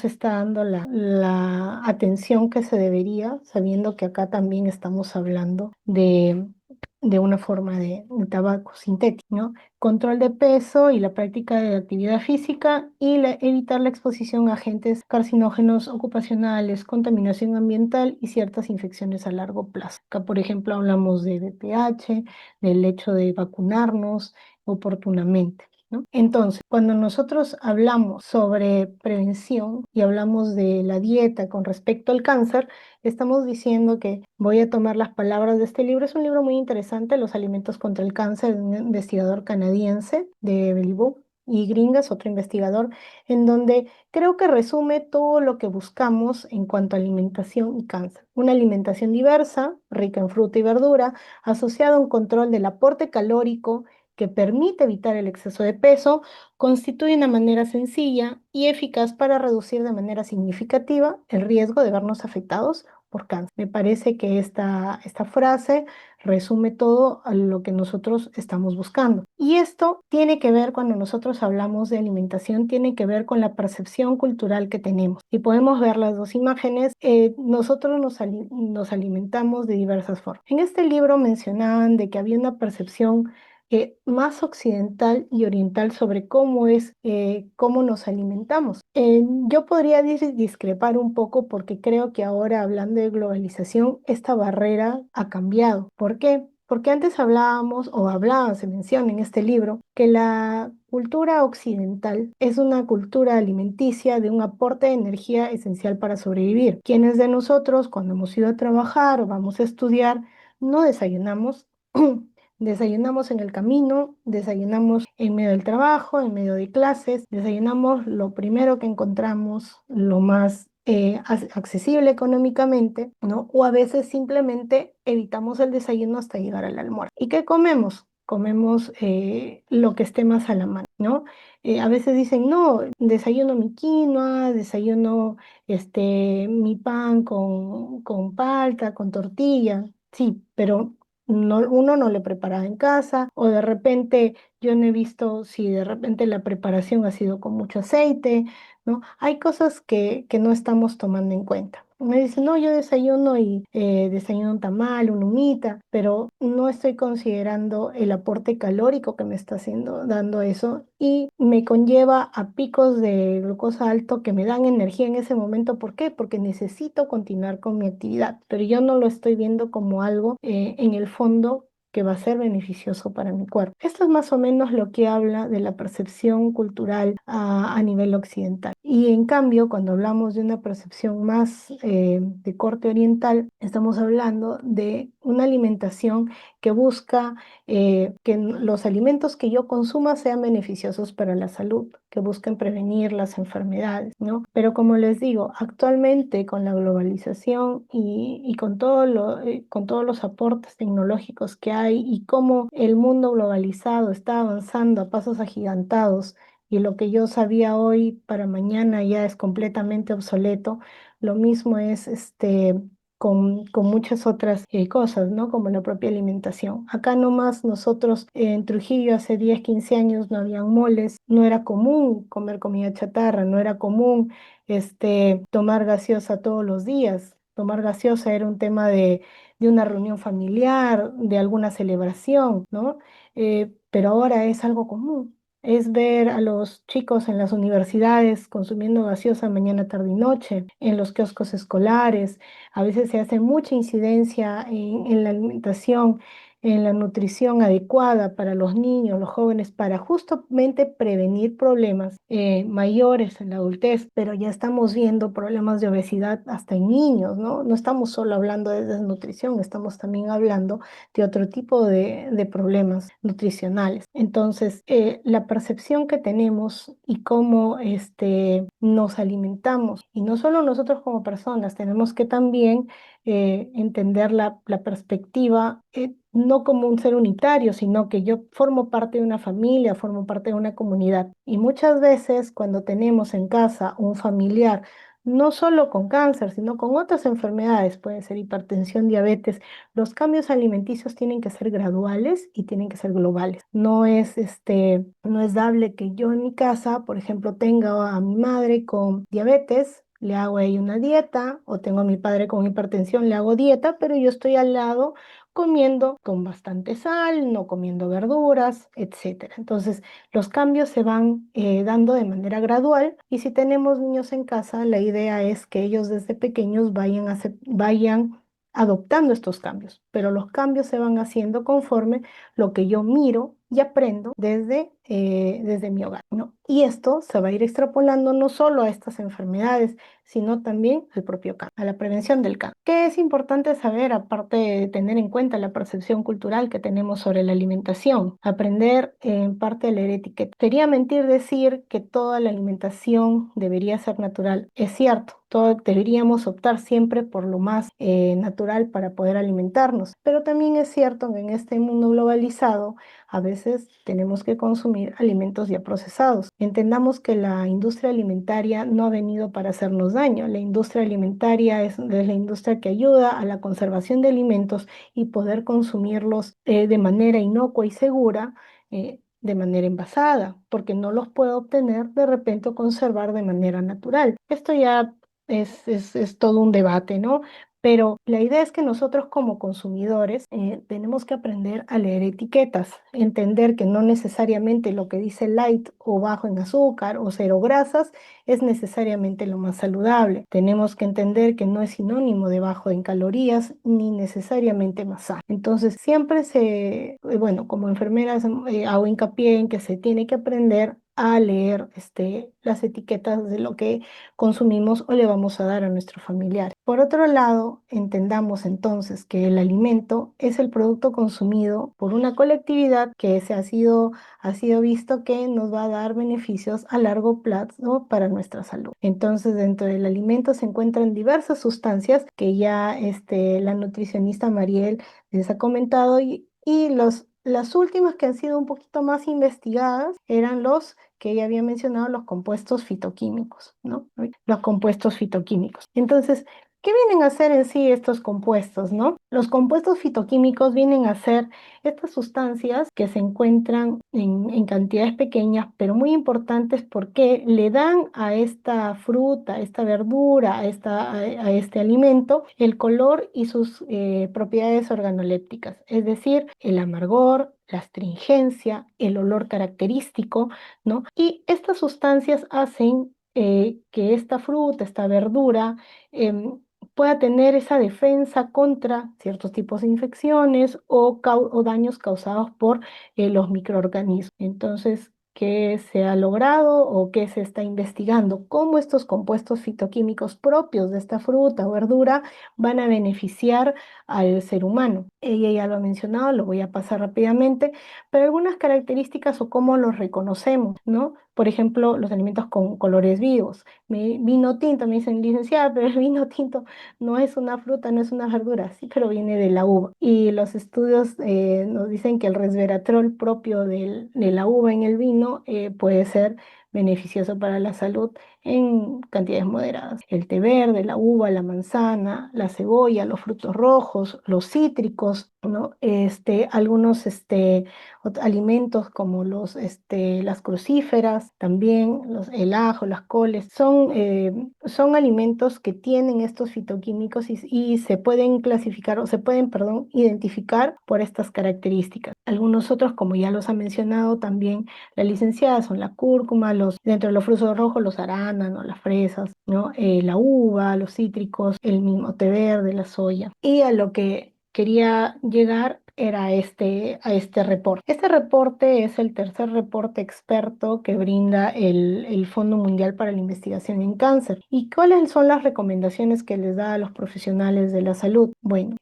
está dando la atención que se debería, sabiendo que acá también estamos hablando de una forma de tabaco sintético, ¿no? Control de peso y la práctica de actividad física y evitar la exposición a agentes carcinógenos ocupacionales, contaminación ambiental y ciertas infecciones a largo plazo. Acá, por ejemplo, hablamos de VPH, del hecho de vacunarnos oportunamente, ¿no? Entonces, cuando nosotros hablamos sobre prevención y hablamos de la dieta con respecto al cáncer, estamos diciendo que voy a tomar las palabras de este libro. Es un libro muy interesante, Los alimentos contra el cáncer, de un investigador canadiense de Bellevue y Gringas, otro investigador, en donde creo que resume todo lo que buscamos en cuanto a alimentación y cáncer. Una alimentación diversa, rica en fruta y verdura, asociada a un control del aporte calórico que permite evitar el exceso de peso, constituye una manera sencilla y eficaz para reducir de manera significativa el riesgo de vernos afectados por cáncer. Me parece que esta frase resume todo a lo que nosotros estamos buscando. Y esto tiene que ver, cuando nosotros hablamos de alimentación, tiene que ver con la percepción cultural que tenemos. Y podemos ver las dos imágenes, nosotros nos alimentamos de diversas formas. En este libro mencionaban de que había una percepción más occidental y oriental sobre cómo nos alimentamos. Yo podría discrepar un poco porque creo que ahora, hablando de globalización, esta barrera ha cambiado. ¿Por qué? Porque antes hablábamos, se menciona en este libro, que la cultura occidental es una cultura alimenticia de un aporte de energía esencial para sobrevivir. Quienes de nosotros, cuando hemos ido a trabajar o vamos a estudiar, no desayunamos. Desayunamos en el camino, desayunamos en medio del trabajo, en medio de clases, desayunamos lo primero que encontramos, lo más accesible económicamente, ¿no? O a veces simplemente evitamos el desayuno hasta llegar al almuerzo. ¿Y qué comemos? Comemos lo que esté más a la mano, ¿no? A veces dicen, no, desayuno mi quinoa, desayuno mi pan con palta, con tortilla. Sí, pero uno no le prepara en casa, o de repente yo no he visto si de repente la preparación ha sido con mucho aceite, ¿no? Hay cosas que no estamos tomando en cuenta. Me dicen, no, yo desayuno y desayuno un tamal, una humita, pero no estoy considerando el aporte calórico que me está dando eso, y me conlleva a picos de glucosa alto que me dan energía en ese momento. ¿Por qué? Porque necesito continuar con mi actividad, pero yo no lo estoy viendo como algo en el fondo que va a ser beneficioso para mi cuerpo. Esto es más o menos lo que habla de la percepción cultural a nivel occidental. Y en cambio, cuando hablamos de una percepción más de corte oriental, estamos hablando de una alimentación que busca que los alimentos que yo consuma sean beneficiosos para la salud, que busquen prevenir las enfermedades, ¿no? Pero como les digo, actualmente con la globalización y con todos los aportes tecnológicos que hay, y cómo el mundo globalizado está avanzando a pasos agigantados, y lo que yo sabía hoy para mañana ya es completamente obsoleto, lo mismo es con muchas otras cosas, ¿no? Como la propia alimentación. Acá nomás nosotros en Trujillo hace 10, 15 años no habían moles, no era común comer comida chatarra, no era común tomar gaseosa todos los días. Tomar gaseosa era un tema de una reunión familiar, de alguna celebración, ¿no? Pero ahora es algo común. Es ver a los chicos en las universidades consumiendo gaseosa mañana, tarde y noche, en los kioscos escolares. A veces se hace mucha incidencia en la alimentación, en la nutrición adecuada para los niños, los jóvenes, para justamente prevenir problemas mayores en la adultez, pero ya estamos viendo problemas de obesidad hasta en niños, ¿no? No estamos solo hablando de desnutrición, estamos también hablando de otro tipo de problemas nutricionales. Entonces, la percepción que tenemos y cómo nos alimentamos, y no solo nosotros como personas, tenemos que también entender la perspectiva, no como un ser unitario, sino que yo formo parte de una familia, formo parte de una comunidad. Y muchas veces cuando tenemos en casa un familiar, no solo con cáncer, sino con otras enfermedades, puede ser hipertensión, diabetes, los cambios alimenticios tienen que ser graduales y tienen que ser globales. No es dable que yo en mi casa, por ejemplo, tenga a mi madre con diabetes, le hago ahí una dieta, o tengo a mi padre con hipertensión, le hago dieta, pero yo estoy al lado comiendo con bastante sal, no comiendo verduras, etcétera. Entonces, los cambios se van dando de manera gradual, y si tenemos niños en casa, la idea es que ellos desde pequeños vayan adoptando estos cambios, pero los cambios se van haciendo conforme lo que yo miro y aprendo desde mi hogar, ¿no? Y esto se va a ir extrapolando no solo a estas enfermedades, sino también al propio cáncer, a la prevención del cáncer. ¿Qué es importante saber, aparte de tener en cuenta la percepción cultural que tenemos sobre la alimentación? Aprender en parte a leer etiquetas. Sería mentir decir que toda la alimentación debería ser natural. Es cierto, deberíamos optar siempre por lo más natural para poder alimentarnos, pero también es cierto que en este mundo globalizado a veces tenemos que consumir alimentos ya procesados. Entendamos que la industria alimentaria no ha venido para hacernos daño. La industria alimentaria es la industria que ayuda a la conservación de alimentos y poder consumirlos de manera inocua y segura, de manera envasada, porque no los puedo obtener de repente o conservar de manera natural. Esto ya es todo un debate, ¿no? Pero la idea es que nosotros como consumidores tenemos que aprender a leer etiquetas, entender que no necesariamente lo que dice light o bajo en azúcar o cero grasas es necesariamente lo más saludable. Tenemos que entender que no es sinónimo de bajo en calorías ni necesariamente más sano. Entonces, siempre bueno, como enfermeras hago hincapié en que se tiene que aprender a leer las etiquetas de lo que consumimos o le vamos a dar a nuestro familiar. Por otro lado, entendamos entonces que el alimento es el producto consumido por una colectividad que ha sido visto que nos va a dar beneficios a largo plazo para nuestra salud. Entonces, dentro del alimento se encuentran diversas sustancias que ya la nutricionista Mariel les ha comentado y las últimas que han sido un poquito más investigadas eran los que ella había mencionado, los compuestos fitoquímicos, ¿no? Los compuestos fitoquímicos. Entonces, ¿qué vienen a hacer en sí estos compuestos, no? Los compuestos fitoquímicos vienen a ser estas sustancias que se encuentran en cantidades pequeñas, pero muy importantes porque le dan a esta fruta, a esta verdura, a este alimento, el color y sus propiedades organolépticas, es decir, el amargor, la astringencia, el olor característico, ¿no? Y estas sustancias hacen que esta fruta, esta verdura, em, pueda tener esa defensa contra ciertos tipos de infecciones o daños causados por los microorganismos. Entonces, ¿qué se ha logrado o qué se está investigando? ¿Cómo estos compuestos fitoquímicos propios de esta fruta o verdura van a beneficiar al ser humano? Ella ya lo ha mencionado, lo voy a pasar rápidamente, pero algunas características o cómo los reconocemos, ¿no? Por ejemplo, los alimentos con colores vivos. Vino tinto, me dicen, licenciada, pero el vino tinto no es una fruta, no es una verdura, sí, pero viene de la uva. Y los estudios nos dicen que el resveratrol propio de la uva en el vino puede ser beneficioso para la salud en cantidades moderadas. El té verde, la uva, la manzana, la cebolla, los frutos rojos, los cítricos, ¿no? Algunos alimentos como las crucíferas, también el ajo, las coles, son alimentos que tienen estos fitoquímicos y se pueden clasificar o se pueden, perdón, identificar por estas características. Algunos otros, como ya los ha mencionado también la licenciada, son la cúrcuma, dentro de los frutos rojos, los arándanos, las fresas, ¿no? La uva, los cítricos, el mismo té verde, la soya. Y a lo que quería llegar era a este reporte. Este reporte es el tercer reporte experto que brinda el Fondo Mundial para la Investigación en Cáncer. ¿Y cuáles son las recomendaciones que les da a los profesionales de la salud? Bueno,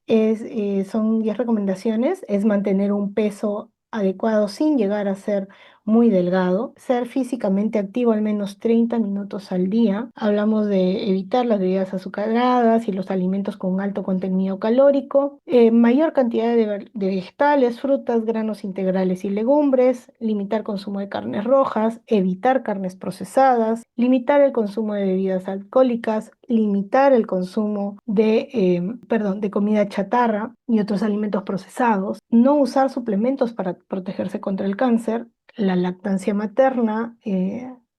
son 10 recomendaciones. Es mantener un peso adecuado sin llegar a ser muy delgado, ser físicamente activo al menos 30 minutos al día. Hablamos de evitar las bebidas azucaradas y los alimentos con alto contenido calórico, mayor cantidad de vegetales, frutas, granos integrales y legumbres, limitar consumo de carnes rojas, evitar carnes procesadas, limitar el consumo de bebidas alcohólicas, limitar el consumo de comida chatarra y otros alimentos procesados, no usar suplementos para protegerse contra el cáncer, la lactancia materna,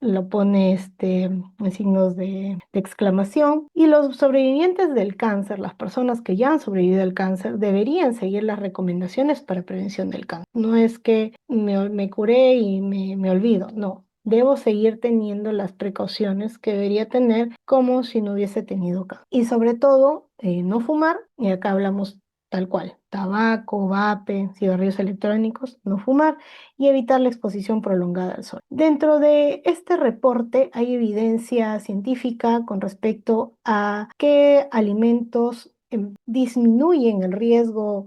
lo pone en signos de exclamación. Y los sobrevivientes del cáncer, las personas que ya han sobrevivido al cáncer, deberían seguir las recomendaciones para prevención del cáncer. No es que me curé y me olvido, no. Debo seguir teniendo las precauciones que debería tener como si no hubiese tenido cáncer. Y sobre todo, no fumar, y acá hablamos tal cual, tabaco, vape, cigarrillos electrónicos, no fumar y evitar la exposición prolongada al sol. Dentro de este reporte hay evidencia científica con respecto a qué alimentos disminuyen el riesgo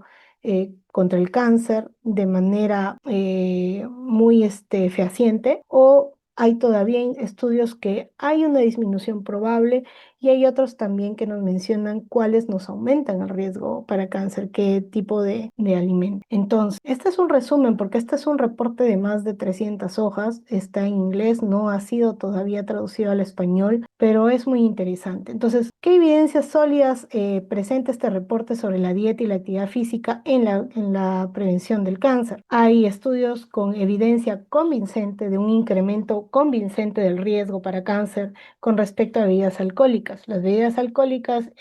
contra el cáncer de manera muy fehaciente o hay todavía estudios que hay una disminución probable y hay otros también que nos mencionan cuáles nos aumentan el riesgo para cáncer, qué tipo de alimento. Entonces, este es un resumen porque este es un reporte de más de 300 hojas, está en inglés, no ha sido todavía traducido al español, pero es muy interesante. Entonces, ¿qué evidencias sólidas presenta este reporte sobre la dieta y la actividad física en la prevención del cáncer? Hay estudios con evidencia convincente de un incremento convincente del riesgo para cáncer con respecto a bebidas alcohólicas. Las bebidas alcohólicas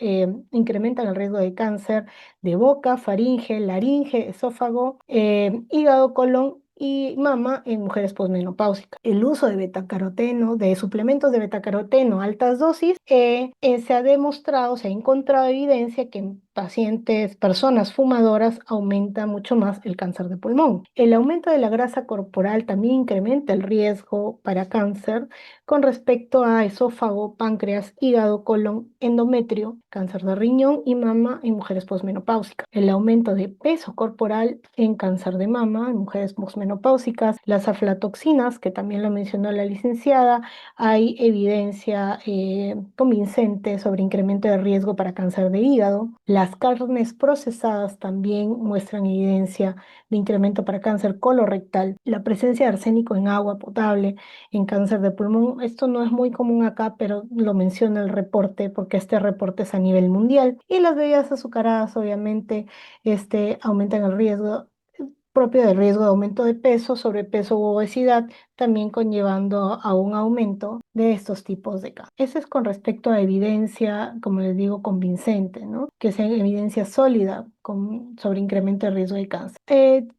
incrementan el riesgo de cáncer de boca, faringe, laringe, esófago, hígado, colon y mama en mujeres posmenopáusicas. El uso de betacaroteno, de suplementos de betacaroteno a altas dosis, se ha demostrado, se ha encontrado evidencia que en pacientes, personas fumadoras, aumenta mucho más el cáncer de pulmón. El aumento de la grasa corporal también incrementa el riesgo para cáncer con respecto a esófago, páncreas, hígado, colon, endometrio, cáncer de riñón y mama en mujeres posmenopáusicas. El aumento de peso corporal en cáncer de mama en mujeres posmenopáusicas, las aflatoxinas, que también lo mencionó la licenciada, hay evidencia convincente sobre incremento de riesgo para cáncer de hígado. Las carnes procesadas también muestran evidencia de incremento para cáncer colorectal. La presencia de arsénico en agua potable en cáncer de pulmón, esto no es muy común acá, pero lo menciona el reporte porque este reporte es a nivel mundial. Y las bebidas azucaradas, obviamente, aumentan el riesgo propio del riesgo de aumento de peso, sobrepeso u obesidad, también conllevando a un aumento de estos tipos de cáncer. Ese es con respecto a evidencia, como les digo, convincente, ¿no? Que sea evidencia sólida sobre incremento de riesgo de cáncer.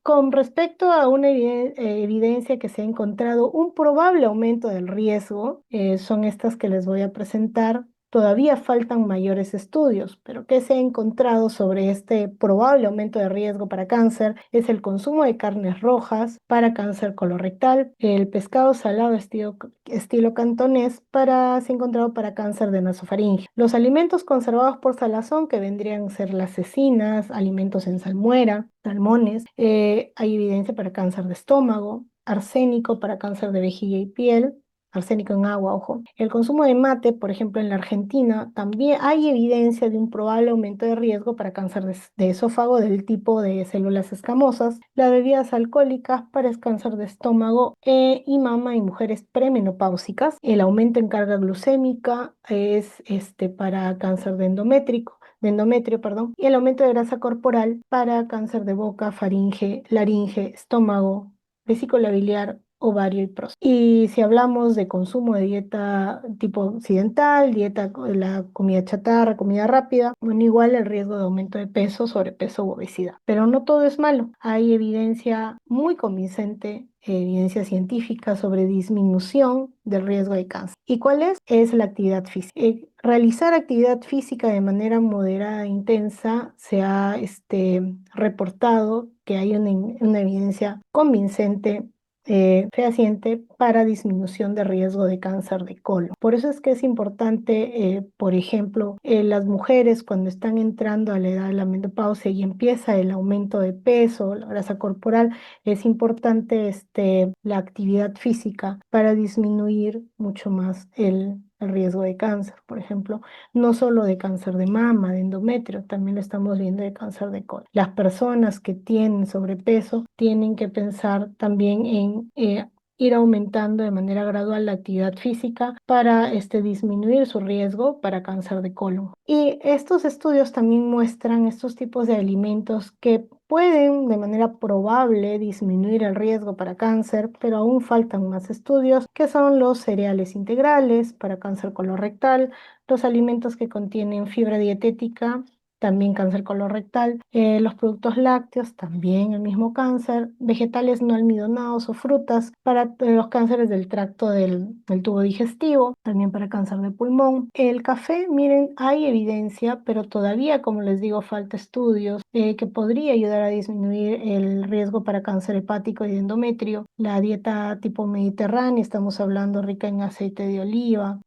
Con respecto a una evidencia que se ha encontrado un probable aumento del riesgo, son estas que les voy a presentar. Todavía faltan mayores estudios, pero ¿qué se ha encontrado sobre este probable aumento de riesgo para cáncer? Es el consumo de carnes rojas para cáncer colorectal, el pescado salado estilo cantonés se ha encontrado para cáncer de nasofaringe. Los alimentos conservados por salazón, que vendrían a ser las cecinas, alimentos en salmuera, salmones, hay evidencia para cáncer de estómago, arsénico para cáncer de vejiga y piel, arsénico en agua, ojo. El consumo de mate, por ejemplo, en la Argentina, también hay evidencia de un probable aumento de riesgo para cáncer de esófago del tipo de células escamosas. Las bebidas alcohólicas para el cáncer de estómago y mama en mujeres premenopáusicas. El aumento en carga glucémica es para cáncer de endometrio, perdón, y el aumento de grasa corporal para cáncer de boca, faringe, laringe, estómago, vesícula biliar, ovario y próstata. Y si hablamos de consumo de dieta tipo occidental, la comida chatarra, comida rápida, bueno, igual el riesgo de aumento de peso, sobrepeso u obesidad. Pero no todo es malo. Hay evidencia muy convincente, evidencia científica sobre disminución del riesgo de cáncer. ¿Y cuál es? Es la actividad física. Realizar actividad física de manera moderada e intensa se ha reportado que hay una evidencia convincente fehaciente para disminución de riesgo de cáncer de colon. Por eso es que es importante, por ejemplo, las mujeres cuando están entrando a la edad de la menopausia y empieza el aumento de peso, la grasa corporal, es importante la actividad física para disminuir mucho más el riesgo de cáncer, por ejemplo, no solo de cáncer de mama, de endometrio, también lo estamos viendo de cáncer de colon. Las personas que tienen sobrepeso tienen que pensar también en ir aumentando de manera gradual la actividad física para disminuir su riesgo para cáncer de colon. Y estos estudios también muestran estos tipos de alimentos que pueden de manera probable disminuir el riesgo para cáncer, pero aún faltan más estudios, que son los cereales integrales para cáncer colorectal, los alimentos que contienen fibra dietética, también cáncer colorectal, los productos lácteos, también el mismo cáncer, vegetales no almidonados o frutas para los cánceres del tracto del tubo digestivo, también para cáncer de pulmón. El café, miren, hay evidencia, pero todavía, como les digo, falta estudios que podría ayudar a disminuir el riesgo para cáncer hepático y de endometrio. La dieta tipo mediterránea, estamos hablando rica en aceite de oliva,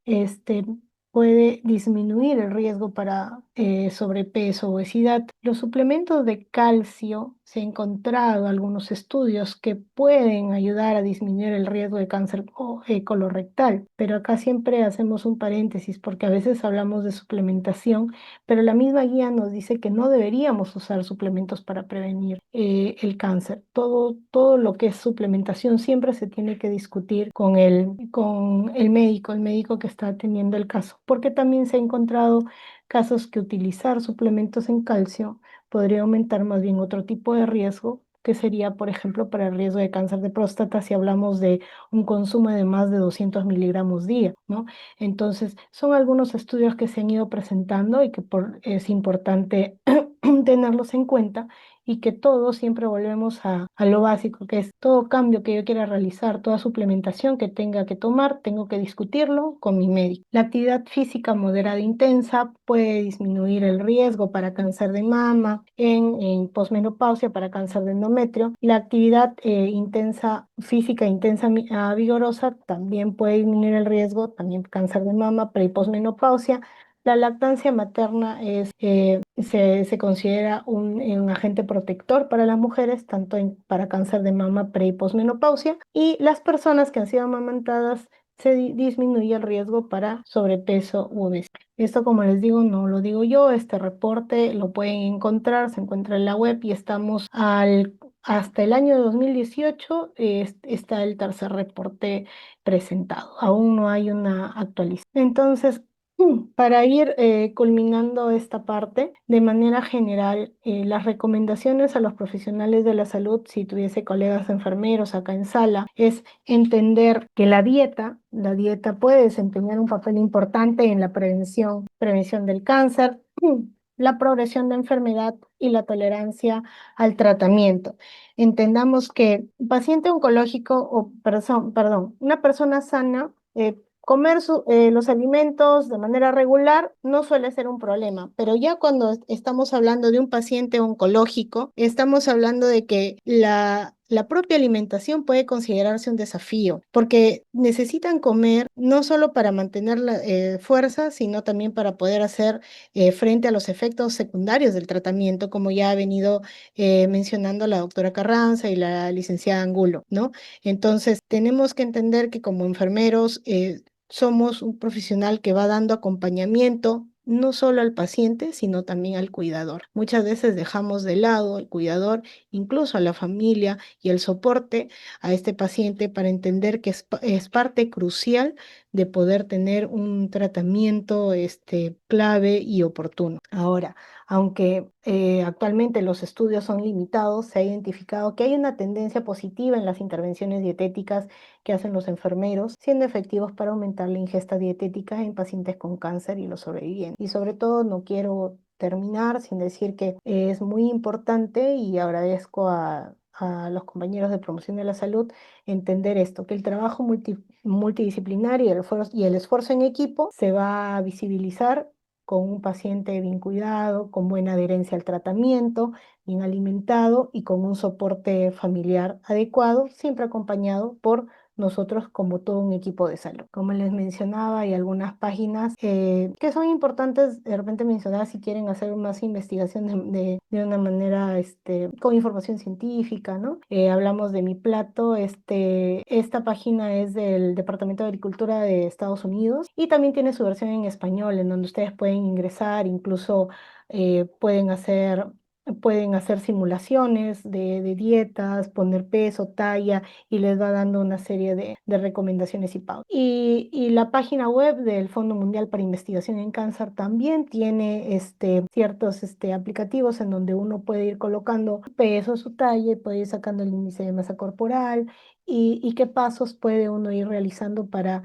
puede disminuir el riesgo para sobrepeso, obesidad. Los suplementos de calcio se ha encontrado algunos estudios que pueden ayudar a disminuir el riesgo de cáncer colorectal, pero acá siempre hacemos un paréntesis porque a veces hablamos de suplementación, pero la misma guía nos dice que no deberíamos usar suplementos para prevenir el cáncer. Todo lo que es suplementación siempre se tiene que discutir con el médico que está atendiendo el caso, porque también se ha encontrado casos que utilizar suplementos en calcio podría aumentar más bien otro tipo de riesgo, que sería, por ejemplo, para el riesgo de cáncer de próstata si hablamos de un consumo de más de 200 miligramos día, ¿no? Entonces, son algunos estudios que se han ido presentando y que es importante tenerlos en cuenta y que todos siempre volvemos a lo básico, que es todo cambio que yo quiera realizar, toda suplementación que tenga que tomar, tengo que discutirlo con mi médico. La actividad física moderada e intensa puede disminuir el riesgo para cáncer de mama, en posmenopausia para cáncer de endometrio. La actividad física intensa vigorosa también puede disminuir el riesgo, también cáncer de mama, pre y posmenopausia. La lactancia materna se considera un agente protector para las mujeres, tanto para cáncer de mama, pre y posmenopausia, y las personas que han sido amamantadas disminuye el riesgo para sobrepeso u obesidad. Esto, como les digo, no lo digo yo, este reporte lo pueden encontrar, se encuentra en la web y hasta el año 2018 está el tercer reporte presentado. Aún no hay una actualización. Entonces, para ir culminando esta parte, de manera general, las recomendaciones a los profesionales de la salud, si tuviese colegas enfermeros acá en sala, es entender que la dieta puede desempeñar un papel importante en la prevención del cáncer, la progresión de enfermedad y la tolerancia al tratamiento. Entendamos que un paciente oncológico una persona sana, comer los alimentos de manera regular no suele ser un problema, pero ya cuando estamos hablando de un paciente oncológico, estamos hablando de que la propia alimentación puede considerarse un desafío, porque necesitan comer no solo para mantener la fuerza, sino también para poder hacer frente a los efectos secundarios del tratamiento, como ya ha venido mencionando la doctora Carranza y la licenciada Angulo, ¿no? Entonces, tenemos que entender que como enfermeros, somos un profesional que va dando acompañamiento no solo al paciente, sino también al cuidador. Muchas veces dejamos de lado al cuidador, incluso a la familia y el soporte a este paciente para entender que es parte crucial de poder tener un tratamiento clave y oportuno. Ahora, aunque actualmente los estudios son limitados, se ha identificado que hay una tendencia positiva en las intervenciones dietéticas que hacen los enfermeros, siendo efectivos para aumentar la ingesta dietética en pacientes con cáncer y los sobrevivientes. Y sobre todo, no quiero terminar sin decir que es muy importante y agradezco a los compañeros de promoción de la salud entender esto, que el trabajo multidisciplinario y el esfuerzo en equipo se va a visibilizar con un paciente bien cuidado, con buena adherencia al tratamiento, bien alimentado y con un soporte familiar adecuado, siempre acompañado por nosotros como todo un equipo de salud. Como les mencionaba, hay algunas páginas que son importantes de repente mencionar si quieren hacer más investigación de una manera con información científica, ¿no? Hablamos de Mi Plato, esta página es del Departamento de Agricultura de Estados Unidos y también tiene su versión en español, en donde ustedes pueden ingresar, incluso pueden hacer simulaciones de dietas, poner peso, talla y les va dando una serie de recomendaciones y pautas. Y la página web del Fondo Mundial para Investigación en Cáncer también tiene ciertos aplicativos en donde uno puede ir colocando peso, su talla, y puede ir sacando el índice de masa corporal y qué pasos puede uno ir realizando para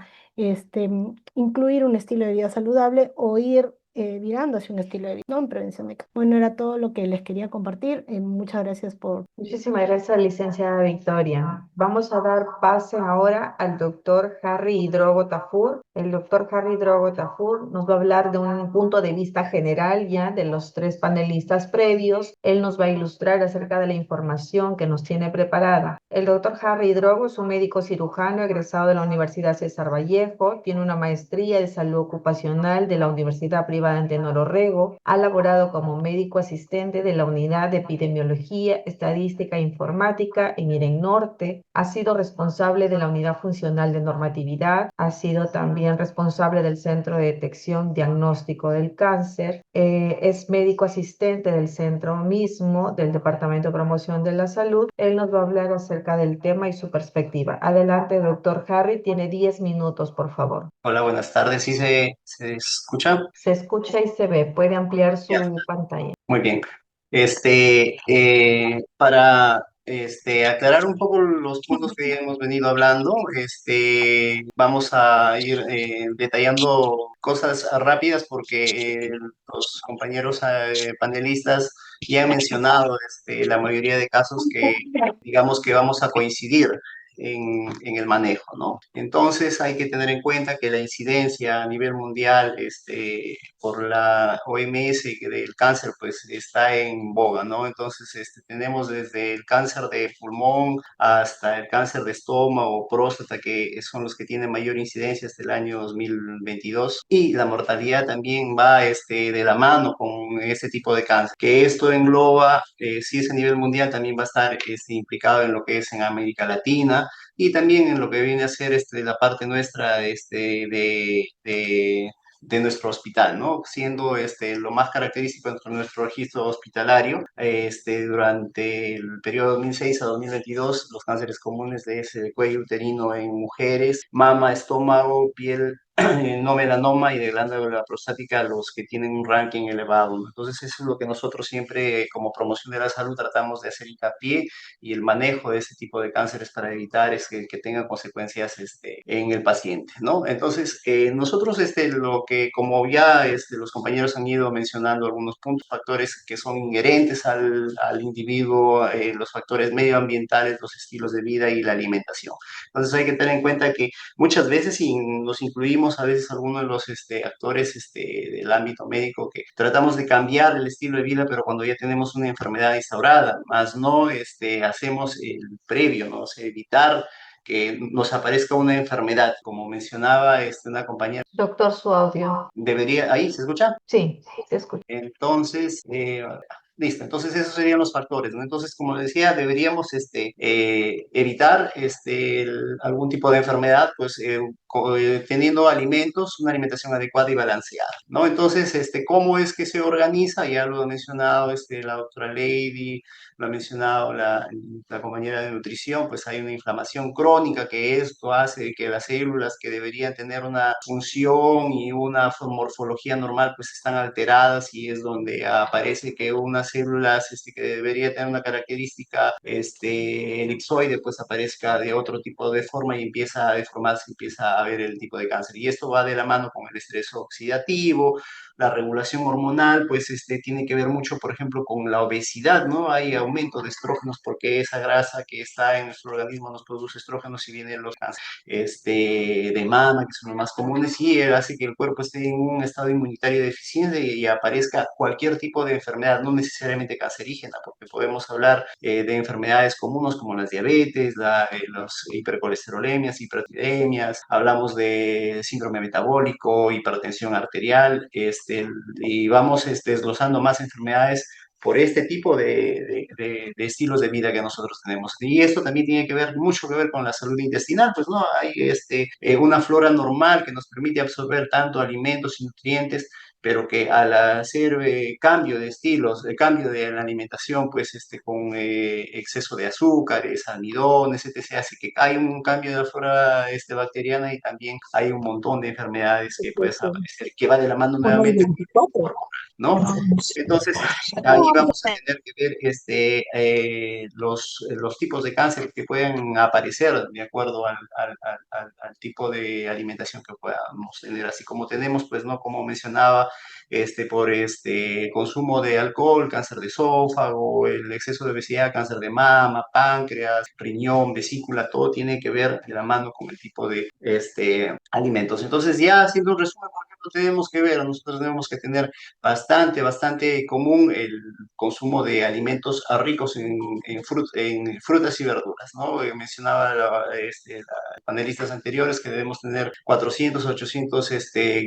incluir un estilo de vida saludable o ir virando hacia un estilo de vida, ¿no? En prevención de cáncer. Bueno, era todo lo que les quería compartir. Muchas gracias por...
Muchísimas gracias, licenciada Victoria. Vamos a dar pase ahora al doctor Harry Hidrogo Tafur. El doctor Harry Hidrogo Tafur nos va a hablar de un punto de vista general ya de los tres panelistas previos. Él nos va a ilustrar acerca de la información que nos tiene preparada. El doctor Harry Hidrogo es un médico cirujano egresado de la Universidad César Vallejo. Tiene una maestría de salud ocupacional de la Universidad Privada Educativa de Antenor Orrego. Ha laborado como médico asistente de la Unidad de Epidemiología, Estadística e Informática en IREN Norte. Ha sido responsable de la Unidad Funcional de Normatividad. Ha sido también responsable del Centro de Detección Diagnóstico del Cáncer. Es médico asistente del centro mismo, del Departamento de Promoción de la Salud. Él nos va a hablar acerca del tema y su perspectiva. Adelante, doctor Harry, tiene 10 minutos, por favor.
Hola, buenas tardes. ¿Sí se escucha?
Se escucha y se ve. Puede ampliar
Ya,
su pantalla.
muy bien. Para aclarar un poco los puntos que ya hemos venido hablando, vamos a ir detallando cosas rápidas porque los compañeros panelistas ya han mencionado la mayoría de casos que digamos que vamos a coincidir en el manejo, ¿no? Entonces hay que tener en cuenta que la incidencia a nivel mundial por la OMS que del cáncer pues está en boga, ¿no? Entonces tenemos desde el cáncer de pulmón hasta el cáncer de estómago, próstata, que son los que tienen mayor incidencia hasta el año 2022. Y la mortalidad también va de la mano con este tipo de cáncer, que esto engloba, si es a nivel mundial, también va a estar implicado en lo que es en América Latina y también en lo que viene a ser la parte nuestra de nuestro hospital, ¿no? Siendo lo más característico de nuestro registro hospitalario, durante el periodo 2006 a 2022, los cánceres comunes de ese cuello uterino en mujeres, mama, estómago, piel, no melanoma y de glándula prostática, los que tienen un ranking elevado, ¿no? Entonces, eso es lo que nosotros siempre, como promoción de la salud, tratamos de hacer hincapié y el manejo de este tipo de cánceres para evitar que tengan consecuencias en el paciente, ¿no? Entonces, nosotros lo que, como ya los compañeros han ido mencionando algunos puntos, factores que son inherentes al individuo, los factores medioambientales, los estilos de vida y la alimentación. Entonces, hay que tener en cuenta que muchas veces nos incluimos a veces algunos de los actores del ámbito médico que tratamos de cambiar el estilo de vida, pero cuando ya tenemos una enfermedad instaurada, más no hacemos el previo, ¿no? O sea, evitar que nos aparezca una enfermedad, como mencionaba una compañera.
Doctor, su audio.
Debería, ahí, ¿se escucha?
Sí, se escucha.
Entonces, listo, entonces esos serían los factores, ¿no? Entonces, como decía, deberíamos evitar algún tipo de enfermedad, pues teniendo alimentos, una alimentación adecuada y balanceada, ¿no? Entonces, ¿cómo es que se organiza? Ya lo ha mencionado la doctora Lady, lo ha mencionado la compañera de nutrición, pues hay una inflamación crónica que esto hace que las células que deberían tener una función y una morfología normal, pues están alteradas y es donde aparece que unas células que debería tener una característica elipsoide, pues aparezca de otro tipo de forma y empieza a deformarse, empieza a haber el tipo de cáncer. Y esto va de la mano con el estrés oxidativo, la regulación hormonal, pues tiene que ver mucho, por ejemplo, con la obesidad, ¿no? Hay aumento de estrógenos porque esa grasa que está en nuestro organismo nos produce estrógenos y vienen los cánceres de mama, que son los más comunes, y hace que el cuerpo esté en un estado inmunitario deficiente y aparezca cualquier tipo de enfermedad, no necesariamente cancerígena, porque podemos hablar de enfermedades comunes como las diabetes, las hipercolesterolemias, hiperlipidemias, hablamos de síndrome metabólico, hipertensión arterial, y vamos desglosando más enfermedades por este tipo de estilos de vida que nosotros tenemos. Y esto también tiene que ver, mucho que ver con la salud intestinal, pues no hay una flora normal que nos permite absorber tanto alimentos y nutrientes, pero que al hacer cambio de estilos, cambio de la alimentación, pues con exceso de azúcares, almidones, etc., hace que hay un cambio de la flora bacteriana y también hay un montón de enfermedades que pueden aparecer, que va de la mano nuevamente, ¿no? Entonces, ahí vamos a tener que ver los tipos de cáncer que pueden aparecer de acuerdo al tipo de alimentación que podamos tener, así como tenemos, pues, ¿no? Como mencionaba, por consumo de alcohol, cáncer de esófago, el exceso de obesidad, cáncer de mama, páncreas, riñón, vesícula, todo tiene que ver de la mano con el tipo de alimentos. Entonces, ya haciendo un resumen, por ejemplo, tenemos que ver, nosotros tenemos que tener bastante común el consumo de alimentos ricos en frutas y verduras, ¿no? Mencionaba panelistas anteriores que debemos tener 400, 800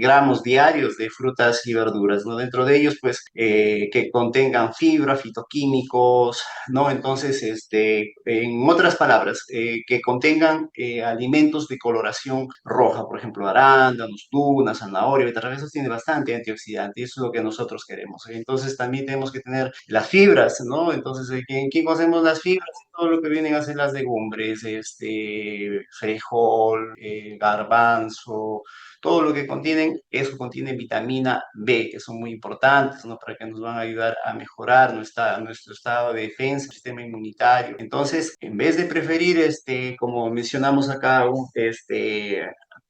gramos diarios de frutas y verduras, ¿no? Dentro de ellos, pues, que contengan fibra, fitoquímicos, ¿no? Entonces, en otras palabras, que contengan alimentos de coloración roja, por ejemplo, arándanos, tunas, zanahoria, betarraga, eso tiene bastante antioxidante y eso es lo que nosotros queremos. Entonces, también tenemos que tener las fibras, ¿no? Entonces, ¿en qué conocemos las fibras? Todo lo que vienen a ser las legumbres, frijol, garbanzo, todo lo que contienen, eso contiene vitamina B, que son muy importantes, ¿no? Para que nos van a ayudar a mejorar nuestro estado de defensa, sistema inmunitario. Entonces, en vez de preferir, como mencionamos acá,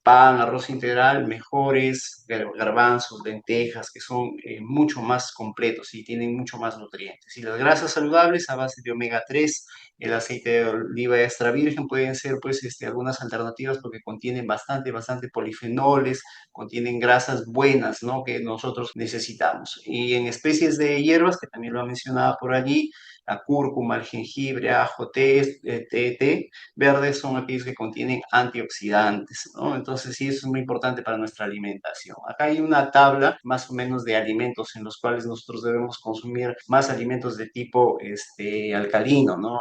pan, arroz integral, mejores garbanzos, lentejas, que son mucho más completos y tienen mucho más nutrientes. Y las grasas saludables a base de omega 3, el aceite de oliva extra virgen pueden ser pues algunas alternativas porque contienen bastante polifenoles, contienen grasas buenas, ¿no? Que nosotros necesitamos. Y en especies de hierbas, que también lo ha mencionado por allí, la cúrcuma, el jengibre, ajo, té verdes son aquellos que contienen antioxidantes, ¿no? Entonces sí, eso es muy importante para nuestra alimentación. Acá hay una tabla más o menos de alimentos en los cuales nosotros debemos consumir más alimentos de tipo alcalino, ¿no?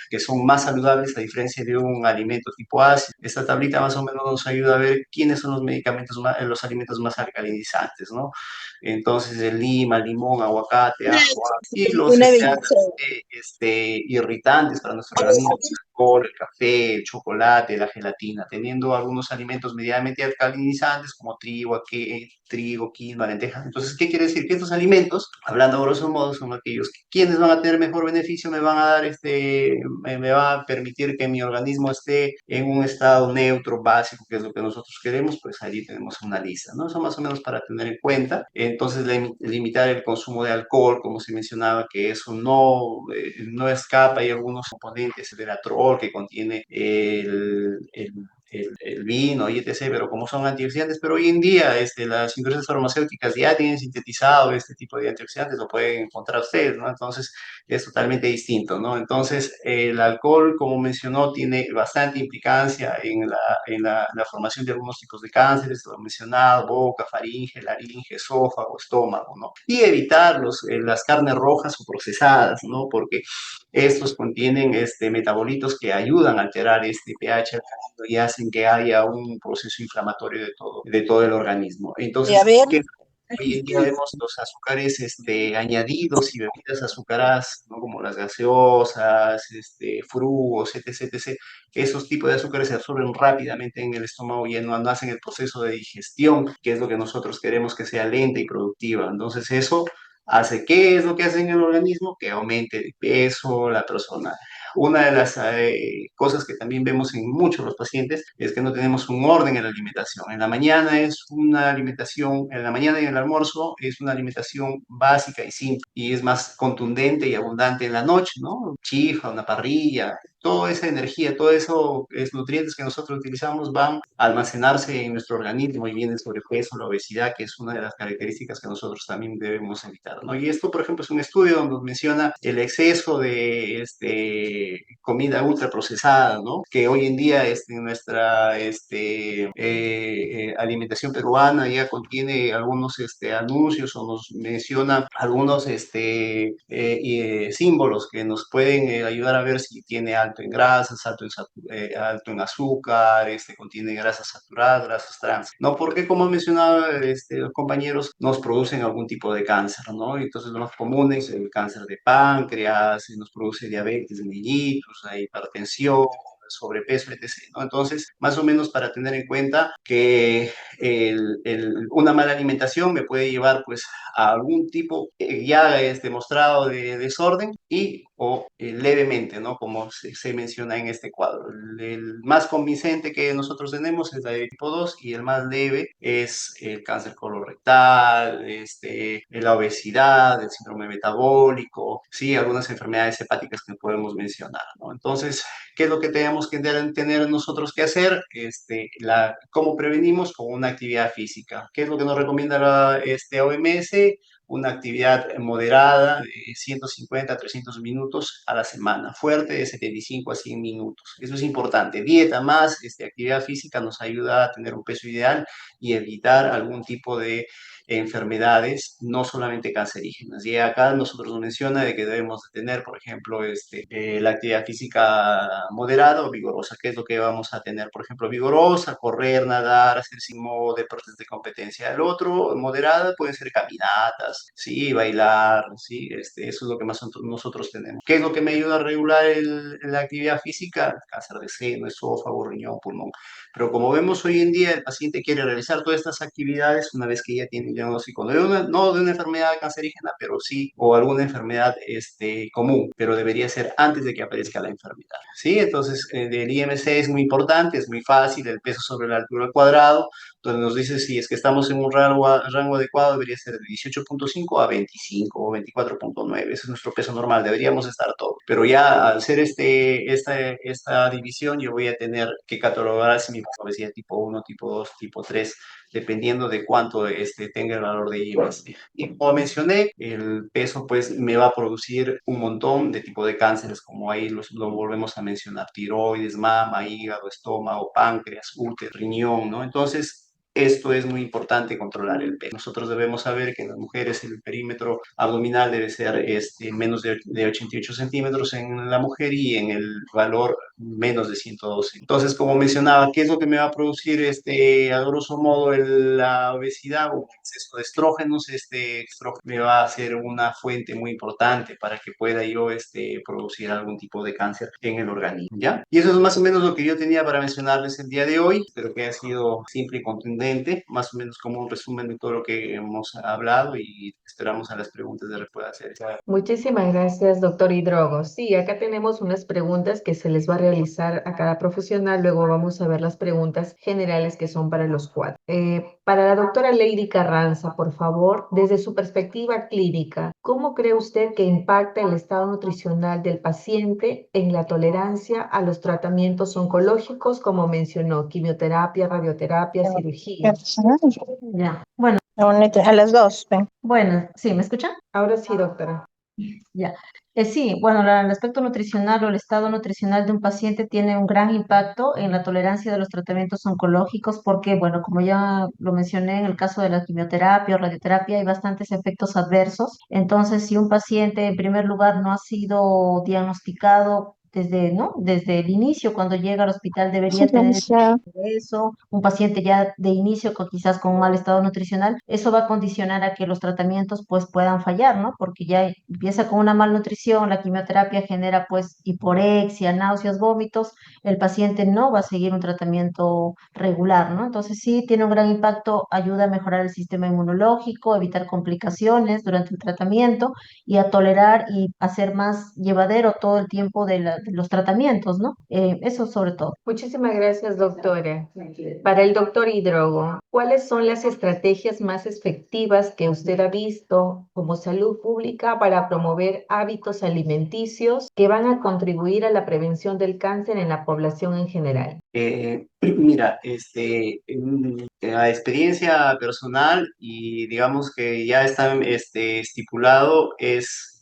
Que son más saludables a diferencia de un alimento tipo ácido. Esta tablita más o menos nos ayuda a ver quiénes son los alimentos más alcalinizantes, ¿no? Entonces, el lima, limón, aguacate, ajo, y los irritantes para nuestro organismo, el alcohol, el café, el chocolate, la gelatina, teniendo algunos alimentos medianamente alcalinizantes como trigo, quinoa, lentejas. Entonces, ¿qué quiere decir? Que estos alimentos, hablando a grosso modo, son aquellos que quienes van a tener mejor beneficio, me van a dar me va a permitir que mi organismo esté en un estado neutro, básico, que es lo que nosotros queremos, pues allí tenemos una lista, ¿no? Eso más o menos para tener en cuenta. Entonces, limitar el consumo de alcohol, como se mencionaba, que eso no escapa, hay algunos componentes del atrol que contiene el vino y etc., pero como son antioxidantes, pero hoy en día las industrias farmacéuticas ya tienen sintetizado este tipo de antioxidantes, lo pueden encontrar ustedes, ¿no? Entonces es totalmente distinto, ¿no? Entonces el alcohol, como mencionó, tiene bastante implicancia en la formación de algunos tipos de cánceres, lo he mencionado, boca, faringe, laringe, esófago, estómago, ¿no? Y evitar las carnes rojas o procesadas, ¿no? Porque estos contienen metabolitos que ayudan a alterar este pH alcalino y hacen que haya un proceso inflamatorio de todo el organismo. Entonces, ¿qué hoy en día vemos los azúcares añadidos y bebidas azucaradas, ¿no? Como las gaseosas, frugos, etc. Esos tipos de azúcares se absorben rápidamente en el estómago y no hacen el proceso de digestión, que es lo que nosotros queremos que sea lenta y productiva. Entonces eso hace, ¿qué es lo que hace en el organismo? Que aumente de peso la persona. Una de las cosas que también vemos en muchos de los pacientes es que no tenemos un orden en la alimentación. En la mañana es una alimentación, en la mañana y en el almuerzo es una alimentación básica y simple y es más contundente y abundante en la noche, ¿no? Chifa, una parrilla, toda esa energía, todo eso es nutrientes que nosotros utilizamos van a almacenarse en nuestro organismo y viene el sobrepeso, la obesidad, que es una de las características que nosotros también debemos evitar, ¿no? Y esto, por ejemplo, es un estudio donde nos menciona el exceso de comida ultraprocesada, ¿no? Que hoy en día nuestra alimentación peruana ya contiene algunos anuncios o nos menciona algunos símbolos que nos pueden ayudar a ver si tiene alto en grasas, alto en azúcar, contiene grasas saturadas, grasas trans, ¿no? Porque como mencionaba los compañeros, nos producen algún tipo de cáncer, ¿no? Entonces lo más común es el cáncer de páncreas, nos produce diabetes mellitus, la hipertensión, sobrepeso, etc., ¿no? Entonces, más o menos para tener en cuenta que una mala alimentación me puede llevar pues a algún tipo ya es demostrado de desorden y o levemente, ¿no? Como se menciona en este cuadro. El más convincente que nosotros tenemos es la de tipo 2 y el más leve es el cáncer colorectal, la obesidad, el síndrome metabólico, sí, algunas enfermedades hepáticas que podemos mencionar, ¿no? Entonces, ¿qué es lo que tenemos que tener nosotros que hacer? ¿Cómo prevenimos? Con una actividad física. ¿Qué es lo que nos recomienda la OMS? Una actividad moderada de 150 a 300 minutos a la semana, fuerte de 75 a 100 minutos. Eso es importante. Dieta más actividad física nos ayuda a tener un peso ideal y evitar algún tipo de enfermedades, no solamente cancerígenas. Y acá nosotros nos menciona de que debemos de tener, por ejemplo, la actividad física moderada o vigorosa. ¿Qué es lo que vamos a tener? Por ejemplo, vigorosa, correr, nadar, hacer simo deportes de competencia. El otro, moderada, pueden ser caminatas, sí, bailar, sí, eso es lo que más nosotros tenemos. ¿Qué es lo que me ayuda a regular la actividad física? Cáncer de seno, esófago, riñón, pulmón. Pero como vemos hoy en día, el paciente quiere realizar todas estas actividades una vez que ya tiene el diagnóstico, no de una enfermedad cancerígena, pero sí, o alguna enfermedad común, pero debería ser antes de que aparezca la enfermedad. ¿Sí? Entonces, el IMC es muy importante, es muy fácil, el peso sobre la altura al cuadrado, donde nos dice si es que estamos en un rango adecuado, debería ser de 18.5 a 25 o 24.9. Ese es nuestro peso normal, deberíamos estar todos. Pero ya al ser esta división, yo voy a tener que catalogar si mi obesidad tipo 1, tipo 2, tipo 3, dependiendo de cuánto tenga el valor de IMC. Y como mencioné, el peso pues me va a producir un montón de tipos de cánceres, como ahí lo volvemos a mencionar: tiroides, mama, hígado, estómago, páncreas, útero, riñón, ¿no? Entonces, esto es muy importante, controlar el peso. Nosotros debemos saber que en las mujeres el perímetro abdominal debe ser menos de 88 centímetros en la mujer y en el valor menos de 112. Entonces, como mencionaba, ¿qué es lo que me va a producir a grosso modo la obesidad o exceso de estrógenos? Estrógeno me va a ser una fuente muy importante para que pueda yo producir algún tipo de cáncer en el organismo, ¿ya? Y eso es más o menos lo que yo tenía para mencionarles el día de hoy. Espero que haya sido simple y contundente, más o menos como un resumen de todo lo que hemos hablado, y esperamos a las preguntas de que pueda hacer.
Muchísimas gracias, doctor Hidrogo. Sí, acá tenemos unas preguntas que se les va a realizar a cada profesional. Luego vamos a ver las preguntas generales que son para los cuatro. Para la doctora Lady Carranza, por favor, desde su perspectiva clínica, ¿cómo cree usted que impacta el estado nutricional del paciente en la tolerancia a los tratamientos oncológicos, como mencionó, quimioterapia, radioterapia, cirugía?
Ya, bueno,
A las dos, ven.
bueno, ¿sí me escuchan?
Ahora sí, doctora.
Ya. Sí, bueno, el aspecto nutricional o el estado nutricional de un paciente tiene un gran impacto en la tolerancia de los tratamientos oncológicos porque, bueno, como ya lo mencioné, en el caso de la quimioterapia o radioterapia hay bastantes efectos adversos. Entonces, si un paciente en primer lugar no ha sido diagnosticado desde, ¿no? Desde el inicio, cuando llega al hospital, debería tener eso, un paciente ya de inicio quizás con un mal estado nutricional, eso va a condicionar a que los tratamientos pues puedan fallar, ¿no? Porque ya empieza con una malnutrición, la quimioterapia genera pues hiporexia, náuseas, vómitos, el paciente no va a seguir un tratamiento regular, ¿no? Entonces sí tiene un gran impacto, ayuda a mejorar el sistema inmunológico, evitar complicaciones durante el tratamiento y a tolerar y hacer más llevadero todo el tiempo de los tratamientos, ¿no? Eso sobre todo.
Muchísimas gracias, doctora. Para el doctor Hidrogo, ¿cuáles son las estrategias más efectivas que usted ha visto como salud pública para promover hábitos alimenticios que van a contribuir a la prevención del cáncer en la población en general?
Mira, a experiencia personal, y digamos que ya está estipulado, es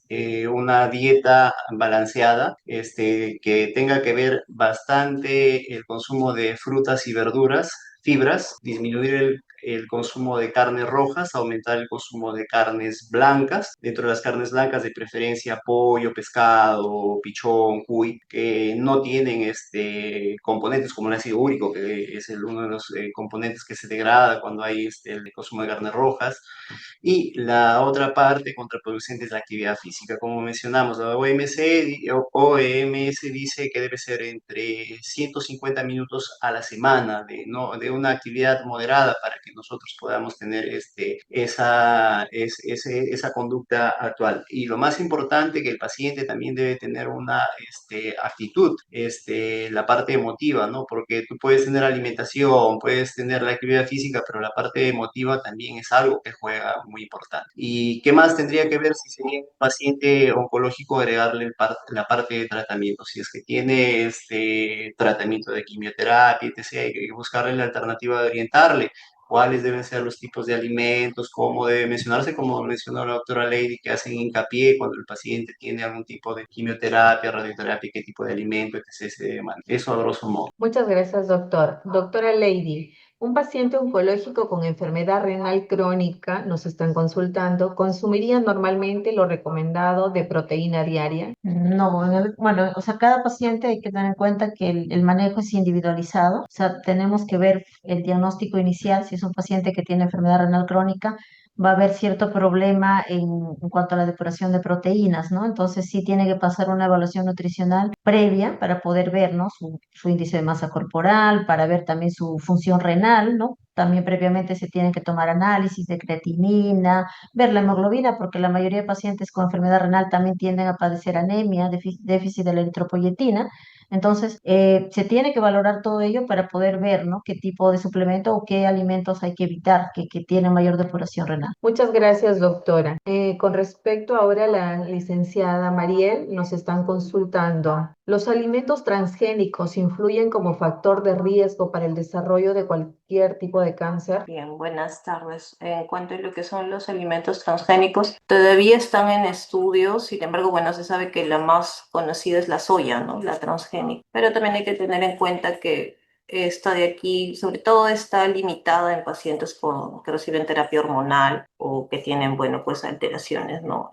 una dieta balanceada, que tenga que ver bastante el consumo de frutas y verduras, fibras, disminuir el consumo de carnes rojas, aumentar el consumo de carnes blancas. Dentro de las carnes blancas, de preferencia pollo, pescado, pichón, cuy, que no tienen componentes como el ácido úrico, que es uno de los componentes que se degrada cuando hay el consumo de carnes rojas. Y la otra parte contraproducente es la actividad física. Como mencionamos, la OMS dice que debe ser entre 150 minutos a la semana de una actividad moderada para que nosotros podamos tener esa conducta actual. Y lo más importante, que el paciente también debe tener una actitud, la parte emotiva, ¿no? Porque tú puedes tener alimentación, puedes tener la actividad física, pero la parte emotiva también es algo que juega muy importante. ¿Y qué más tendría que ver si sería un paciente oncológico, agregarle la parte de tratamiento? Si es que tiene tratamiento de quimioterapia, etc., hay que buscarle la alternativa de orientarle cuáles deben ser los tipos de alimentos, cómo debe mencionarse, como mencionó la doctora Lady, que hacen hincapié cuando el paciente tiene algún tipo de quimioterapia, radioterapia, qué tipo de alimento, etc. se debe manejar. Eso a grosso modo.
Muchas gracias, doctor. Doctora Lady, un paciente oncológico con enfermedad renal crónica, nos están consultando, ¿consumiría normalmente lo recomendado de proteína diaria?
No, bueno, o sea, cada paciente hay que tener en cuenta que el manejo es individualizado, o sea, tenemos que ver el diagnóstico inicial, si es un paciente que tiene enfermedad renal crónica, va a haber cierto problema en cuanto a la depuración de proteínas, ¿no? Entonces sí tiene que pasar una evaluación nutricional previa para poder ver, ¿no? Su índice de masa corporal, para ver también su función renal, ¿no? También previamente se tienen que tomar análisis de creatinina, ver la hemoglobina, porque la mayoría de pacientes con enfermedad renal también tienden a padecer anemia, déficit de la eritropoyetina. Entonces, se tiene que valorar todo ello para poder ver, ¿no? Qué tipo de suplemento o qué alimentos hay que evitar que tienen mayor depuración renal.
Muchas gracias, doctora. Con respecto ahora a la licenciada Mariel, nos están consultando. ¿Los alimentos transgénicos influyen como factor de riesgo para el desarrollo de cualquier tipo de cáncer?
Bien, buenas tardes. En cuanto a lo que son los alimentos transgénicos, todavía están en estudios, sin embargo, bueno, se sabe que la más conocida es la soya, ¿no? La transgénica. Pero también hay que tener en cuenta que esta de aquí, sobre todo, está limitada en pacientes que reciben terapia hormonal o que tienen, bueno, pues alteraciones, ¿no?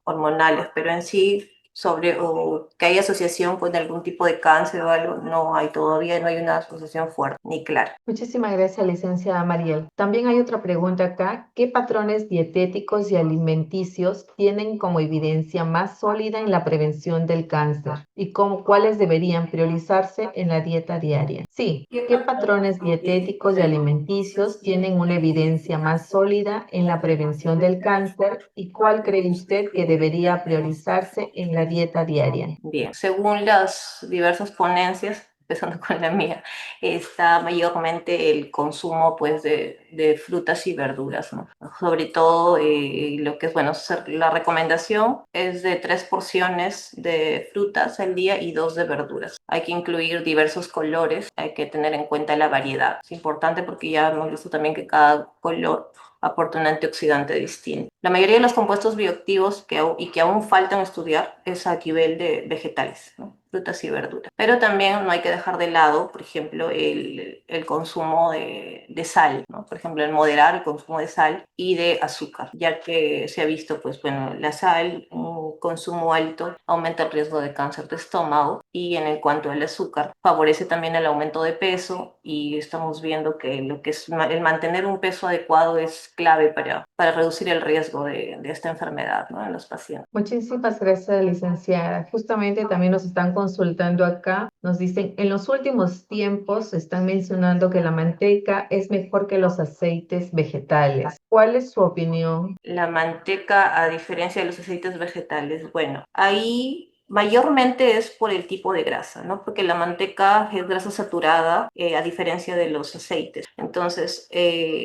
Hormonales, pero en sí o que hay asociación con algún tipo de cáncer o algo, no hay todavía, no hay una asociación fuerte ni clara.
Muchísimas gracias, licenciada Mariel. También hay otra pregunta acá. ¿Qué patrones dietéticos y alimenticios tienen como evidencia más sólida en la prevención del cáncer? ¿Y cuáles deberían priorizarse en la dieta diaria? Sí, ¿qué patrones dietéticos y alimenticios tienen una evidencia más sólida en la prevención del cáncer? ¿Y cuál cree usted que debería priorizarse en la dieta diaria?
Bien, según las diversas ponencias, empezando con la mía, está mayormente el consumo pues de frutas y verduras, ¿no? Sobre todo lo que es, bueno, la recomendación es de 3 porciones de frutas al día y 2 de verduras. Hay que incluir diversos colores, hay que tener en cuenta la variedad. Es importante porque ya hemos visto también que cada color aporta un antioxidante distinto. La mayoría de los compuestos bioactivos que aún faltan estudiar es a nivel de vegetales, ¿no? Frutas y verduras. Pero también no hay que dejar de lado, por ejemplo, el consumo de sal, ¿no? Por ejemplo, el moderar el consumo de sal y de azúcar, ya que se ha visto, pues bueno, la sal, un consumo alto aumenta el riesgo de cáncer de estómago y en cuanto al azúcar, favorece también el aumento de peso y estamos viendo que lo que es el mantener un peso adecuado es clave para reducir el riesgo de esta enfermedad, ¿no? En los pacientes.
Muchísimas gracias, licenciada. Justamente también nos están consultando acá. Nos dicen, en los últimos tiempos están mencionando que la manteca es mejor que los aceites vegetales. ¿Cuál es su opinión?
La manteca, a diferencia de los aceites vegetales, bueno, ahí mayormente es por el tipo de grasa, ¿no? Porque la manteca es grasa saturada, a diferencia de los aceites. Entonces,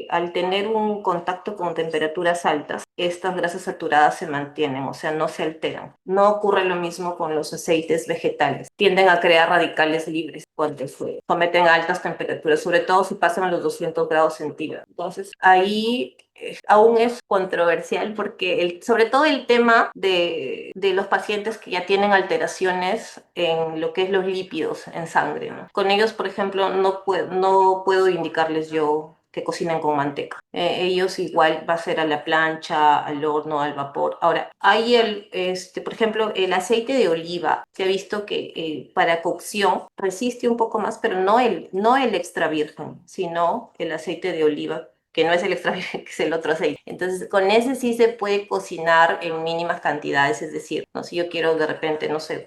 al tener un contacto con temperaturas altas, estas grasas saturadas se mantienen, o sea, no se alteran. No ocurre lo mismo con los aceites vegetales. Tienden a crear radicales libres cuando se someten a altas temperaturas, sobre todo si pasan a los 200 grados centígrados. Entonces, ahí aún es controversial porque sobre todo el tema de los pacientes que ya tienen alteraciones en lo que es los lípidos en sangre, ¿no? Con ellos, por ejemplo, no puedo indicarles yo que cocinen con manteca. Ellos igual va a ser a la plancha, al horno, al vapor. Ahora, hay por ejemplo, el aceite de oliva. Se ha visto que para cocción resiste un poco más, pero no el extra virgen, sino el aceite de oliva que no es el extra virgen, que es el otro aceite. Entonces, con ese sí se puede cocinar en mínimas cantidades, es decir, ¿no? Si yo quiero de repente, no sé,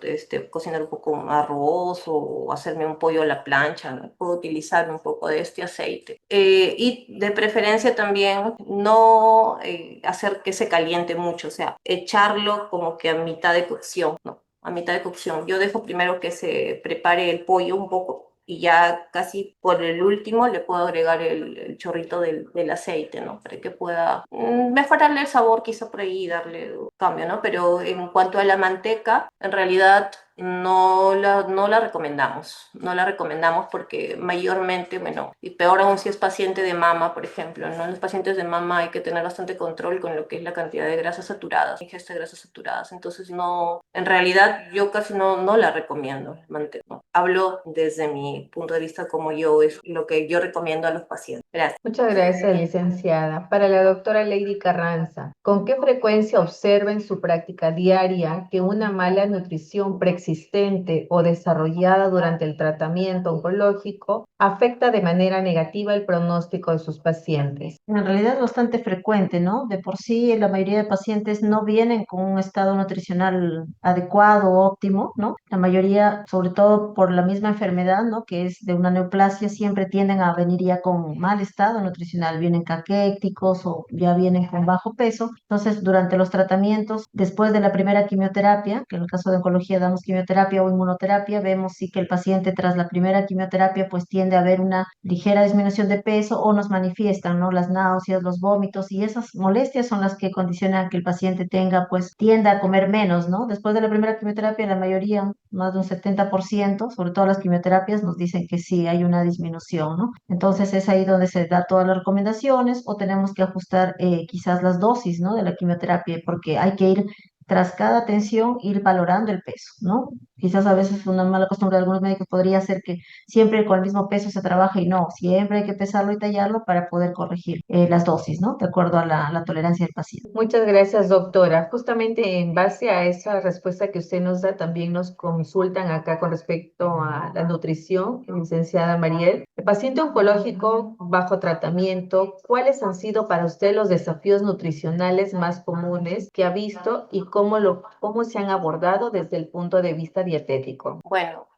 cocinar un poco un arroz o hacerme un pollo a la plancha, ¿no? Puedo utilizar un poco de este aceite. Y de preferencia también no hacer que se caliente mucho, o sea, echarlo como que a mitad de cocción, ¿no? A mitad de cocción. Yo dejo primero que se prepare el pollo un poco y ya casi por el último le puedo agregar el chorrito del aceite, ¿no? Para que pueda mejorarle el sabor, quizá por ahí darle un cambio, ¿no? Pero en cuanto a la manteca, en realidad no la recomendamos. No la recomendamos porque mayormente, bueno, y peor aún si es paciente de mama, por ejemplo, ¿no? En los pacientes de mama hay que tener bastante control con lo que es la cantidad de grasas saturadas, ingesta de grasas saturadas. Entonces, no, en realidad yo casi no la recomiendo, manteca, ¿no? Hablo desde mi punto de vista como yo, es lo que yo recomiendo a los pacientes. Gracias.
Muchas gracias, licenciada. Para la doctora Lady Carranza, ¿con qué frecuencia observa en su práctica diaria que una mala nutrición preexistente o desarrollada durante el tratamiento oncológico afecta de manera negativa el pronóstico de sus pacientes?
En realidad es bastante frecuente, ¿no? De por sí, la mayoría de pacientes no vienen con un estado nutricional adecuado, óptimo, ¿no? La mayoría, sobre todo por la misma enfermedad, ¿no? Que es de una neoplasia, siempre tienden a venir ya con mal estado nutricional, vienen caquéticos o ya vienen con bajo peso. Entonces, durante los tratamientos, después de la primera quimioterapia, que en el caso de oncología damos quimioterapia o inmunoterapia, vemos sí que el paciente tras la primera quimioterapia pues tiende a haber una ligera disminución de peso o nos manifiestan, ¿no? Las náuseas, los vómitos y esas molestias son las que condicionan que el paciente tenga, pues tienda a comer menos, ¿no? Después de la primera quimioterapia, la mayoría, más de un 70%, sobre todo las quimioterapias, nos dicen que sí hay una disminución, ¿no? Entonces es ahí donde se da todas las recomendaciones o tenemos que ajustar quizás las dosis, ¿no? De la quimioterapia, porque hay que ir tras cada atención ir valorando el peso, ¿no? Quizás a veces una mala costumbre de algunos médicos podría ser que siempre con el mismo peso se trabaja y no, siempre hay que pesarlo y tallarlo para poder corregir las dosis, ¿no? De acuerdo a la tolerancia del paciente.
Muchas gracias, doctora. Justamente en base a esa respuesta que usted nos da, también nos consultan acá con respecto a la nutrición, licenciada Mariel. El paciente oncológico bajo tratamiento, ¿cuáles han sido para usted los desafíos nutricionales más comunes que ha visto y cómo se han abordado desde el punto de vista dietético?
Bueno,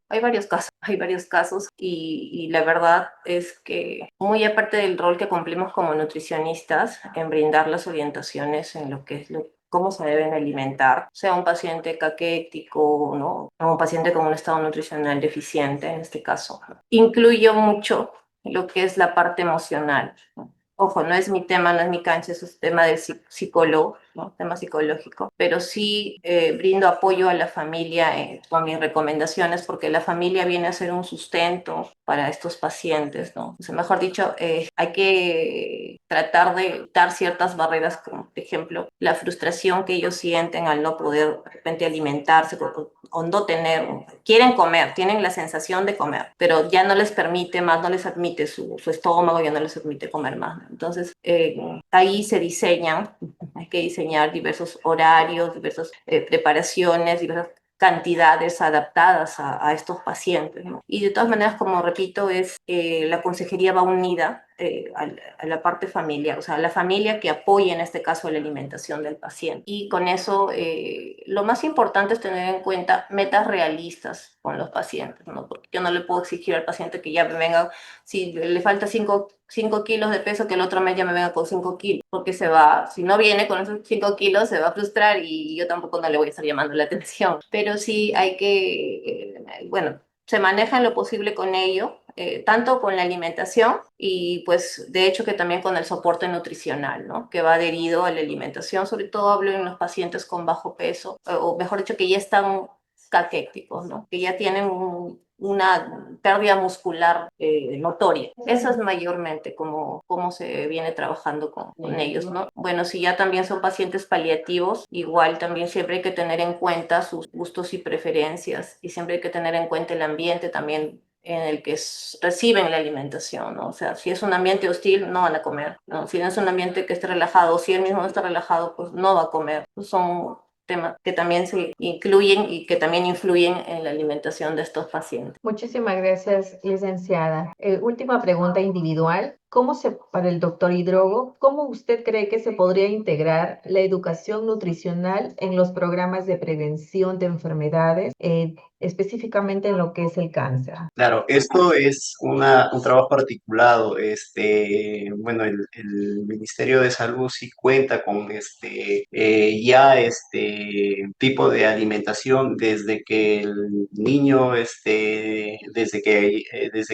hay varios casos, hay varios casos y la verdad es que muy aparte del rol que cumplimos como nutricionistas en brindar las orientaciones en lo que es cómo se deben alimentar, sea un paciente caquético, ¿no? O un paciente con un estado nutricional deficiente, en este caso, ¿no? Incluyo mucho lo que es la parte emocional, ¿no? Ojo, no es mi tema, no es mi cancha, eso es tema del psicólogo, ¿no? Tema psicológico, pero sí brindo apoyo a la familia con mis recomendaciones porque la familia viene a ser un sustento para estos pacientes, ¿no? O sea, mejor dicho, hay que tratar de dar ciertas barreras, como por ejemplo la frustración que ellos sienten al no poder de repente alimentarse o no tener, quieren comer, tienen la sensación de comer, pero ya no les permite más, no les admite su estómago, ya no les admite comer más. Entonces, ahí se diseñan, hay que diseñar diversos horarios, diversas preparaciones, diversas cantidades adaptadas a estos pacientes, ¿no? Y de todas maneras, como repito, la consejería va unida a la parte familiar, o sea, la familia que apoya en este caso la alimentación del paciente. Y con eso, lo más importante es tener en cuenta metas realistas con los pacientes, ¿no? Porque yo no le puedo exigir al paciente que ya me venga, si le falta 5 kilos de peso, que el otro mes ya me venga con 5 kilos, porque si no viene con esos 5 kilos, se va a frustrar y yo tampoco no le voy a estar llamando la atención. Pero sí hay que, bueno, se maneja en lo posible con ello, tanto con la alimentación y pues de hecho que también con el soporte nutricional, ¿no? Que va adherido a la alimentación, sobre todo hablo en los pacientes con bajo peso, o mejor dicho, que ya están caquéticos, ¿no? Que ya tienen una pérdida muscular notoria. Eso es mayormente cómo se viene trabajando con ellos, ¿no? Bueno, si ya también son pacientes paliativos, igual también siempre hay que tener en cuenta sus gustos y preferencias y siempre hay que tener en cuenta el ambiente también en el que reciben la alimentación, ¿no? O sea, si es un ambiente hostil, no van a comer, ¿no? Si no es un ambiente que esté relajado, si él mismo no está relajado, pues no va a comer. Son temas que también se incluyen y que también influyen en la alimentación de estos pacientes.
Muchísimas gracias, licenciada. Última pregunta individual. para el doctor Hidrogo, ¿cómo usted cree que se podría integrar la educación nutricional en los programas de prevención de enfermedades, específicamente en lo que es el cáncer?
Claro, esto es un trabajo articulado. Bueno, el Ministerio de Salud sí cuenta con ya este tipo de alimentación desde que el niño, desde que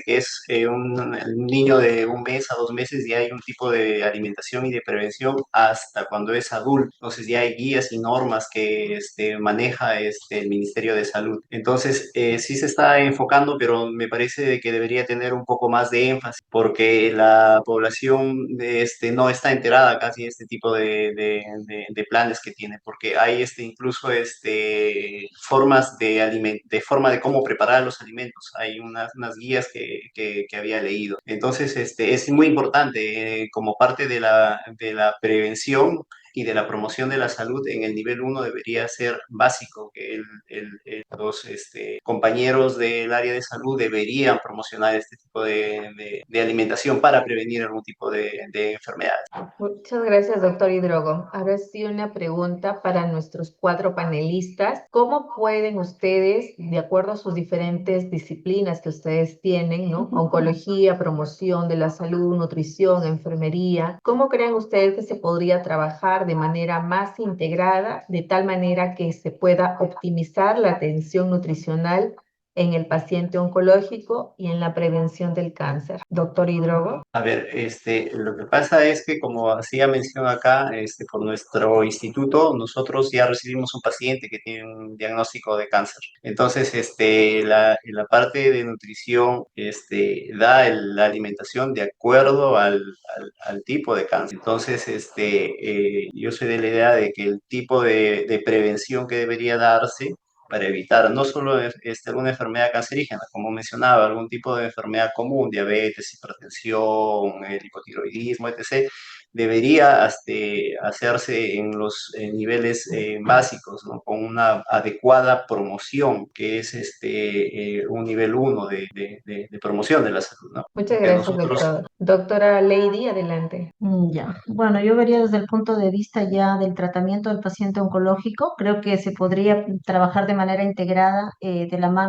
es un niño de 1 mes a 2 meses, ya hay un tipo de alimentación y de prevención hasta cuando es adulto. Entonces ya hay guías y normas que maneja el Ministerio de Salud. Entonces sí se está enfocando, pero me parece de que debería tener un poco más de énfasis porque la población no está enterada casi de este tipo de planes que tiene, porque hay incluso formas de forma de cómo preparar los alimentos. Hay unas guías que había leído. Entonces, es muy importante como parte de la prevención y de la promoción de la salud en el nivel 1 debería ser básico, que los compañeros del área de salud deberían promocionar este tipo de alimentación para prevenir algún tipo de enfermedades.
Muchas gracias, doctor Hidrogo. Ahora sí, una pregunta para nuestros 4 panelistas. ¿Cómo pueden ustedes, de acuerdo a sus diferentes disciplinas que ustedes tienen, ¿no? Oncología, promoción de la salud, nutrición, enfermería, ¿cómo creen ustedes que se podría trabajar de manera más integrada, de tal manera que se pueda optimizar la atención nutricional en el paciente oncológico y en la prevención del cáncer? Doctor Hidrogo.
A ver, lo que pasa es que, como hacía mención acá, por nuestro instituto, nosotros ya recibimos un paciente que tiene un diagnóstico de cáncer. Entonces, la parte de nutrición, la alimentación de acuerdo al tipo de cáncer. Entonces, yo soy de la idea de que el tipo de prevención que debería darse para evitar no solo alguna enfermedad cancerígena, como mencionaba, algún tipo de enfermedad común, diabetes, hipertensión, el hipotiroidismo, etc., debería hacerse en los niveles básicos, ¿no? Con una adecuada promoción, que es un nivel 1 de promoción de la salud, ¿no?
Muchas
Que
gracias,
nosotros
doctor. Doctora Lady, adelante.
Ya, bueno, yo vería desde el punto de vista ya del tratamiento del paciente oncológico, creo que se podría trabajar de manera integrada,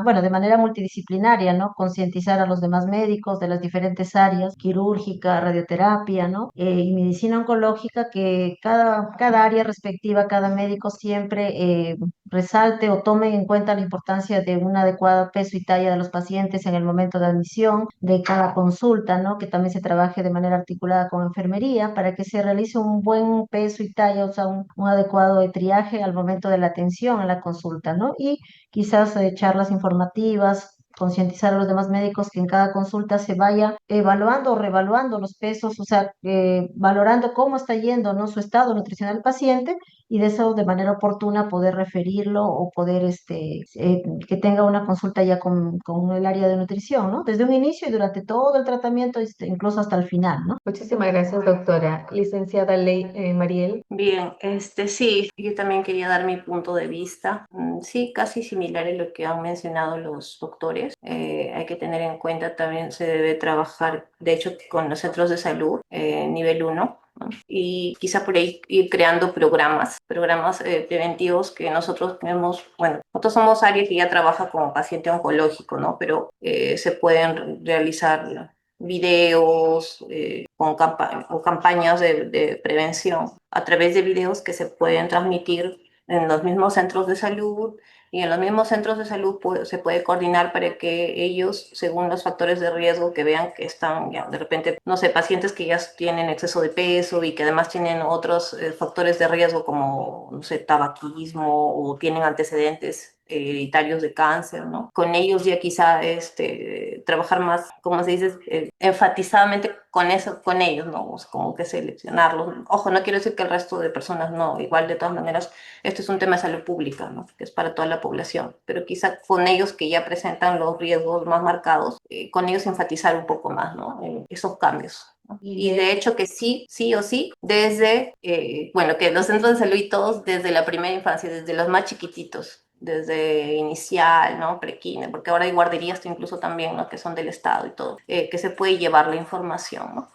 bueno, de manera multidisciplinaria, ¿no? Concientizar a los demás médicos de las diferentes áreas, quirúrgica, radioterapia, ¿no? Y medicina oncológica, que cada área respectiva, cada médico siempre resalte o tome en cuenta la importancia de un adecuado peso y talla de los pacientes en el momento de admisión, de cada consulta, ¿no? Que también se trabaje de manera articulada con enfermería para que se realice un buen peso y talla, o sea, un adecuado de triaje al momento de la atención en la consulta, ¿no? Y quizás charlas informativas, concientizar a los demás médicos que en cada consulta se vaya evaluando o reevaluando los pesos, o sea, valorando cómo está yendo, ¿no? Su estado nutricional del paciente, y de eso de manera oportuna poder referirlo o poder que tenga una consulta ya con el área de nutrición, ¿no? Desde un inicio y durante todo el tratamiento, incluso hasta el final, ¿no?
Muchísimas gracias, doctora. Licenciada Mariel.
Bien, sí, yo también quería dar mi punto de vista. Sí, casi similar a lo que han mencionado los doctores. Hay que tener en cuenta también se debe trabajar, de hecho, con los centros de salud, nivel 1, ¿no? Y quizá por ahí ir creando programas preventivos que nosotros tenemos. Bueno, nosotros somos área que ya trabaja con paciente oncológico, ¿no? Pero se pueden realizar videos o campañas de prevención a través de videos que se pueden transmitir en los mismos centros de salud, y en los mismos centros de salud se puede coordinar para que ellos, según los factores de riesgo que vean que están, ya, de repente, no sé, pacientes que ya tienen exceso de peso y que además tienen otros factores de riesgo como, no sé, tabaquismo, o tienen antecedentes hereditarios de cáncer, ¿no? Con ellos ya quizá trabajar más, como se dice, enfatizadamente con ellos, ¿no? O sea, como que seleccionarlos. Ojo, no quiero decir que el resto de personas no, igual de todas maneras, esto es un tema de salud pública, ¿no? Que es para toda la población, pero quizá con ellos que ya presentan los riesgos más marcados, con ellos enfatizar un poco más, ¿no? Esos cambios. Y de hecho que sí o sí, desde, bueno, que los centros de salud y todos desde la primera infancia, desde los más chiquititos, desde inicial, ¿no? Prekinder, porque ahora hay guarderías incluso también, ¿no? Que son del Estado y todo, que se puede llevar la información, ¿no?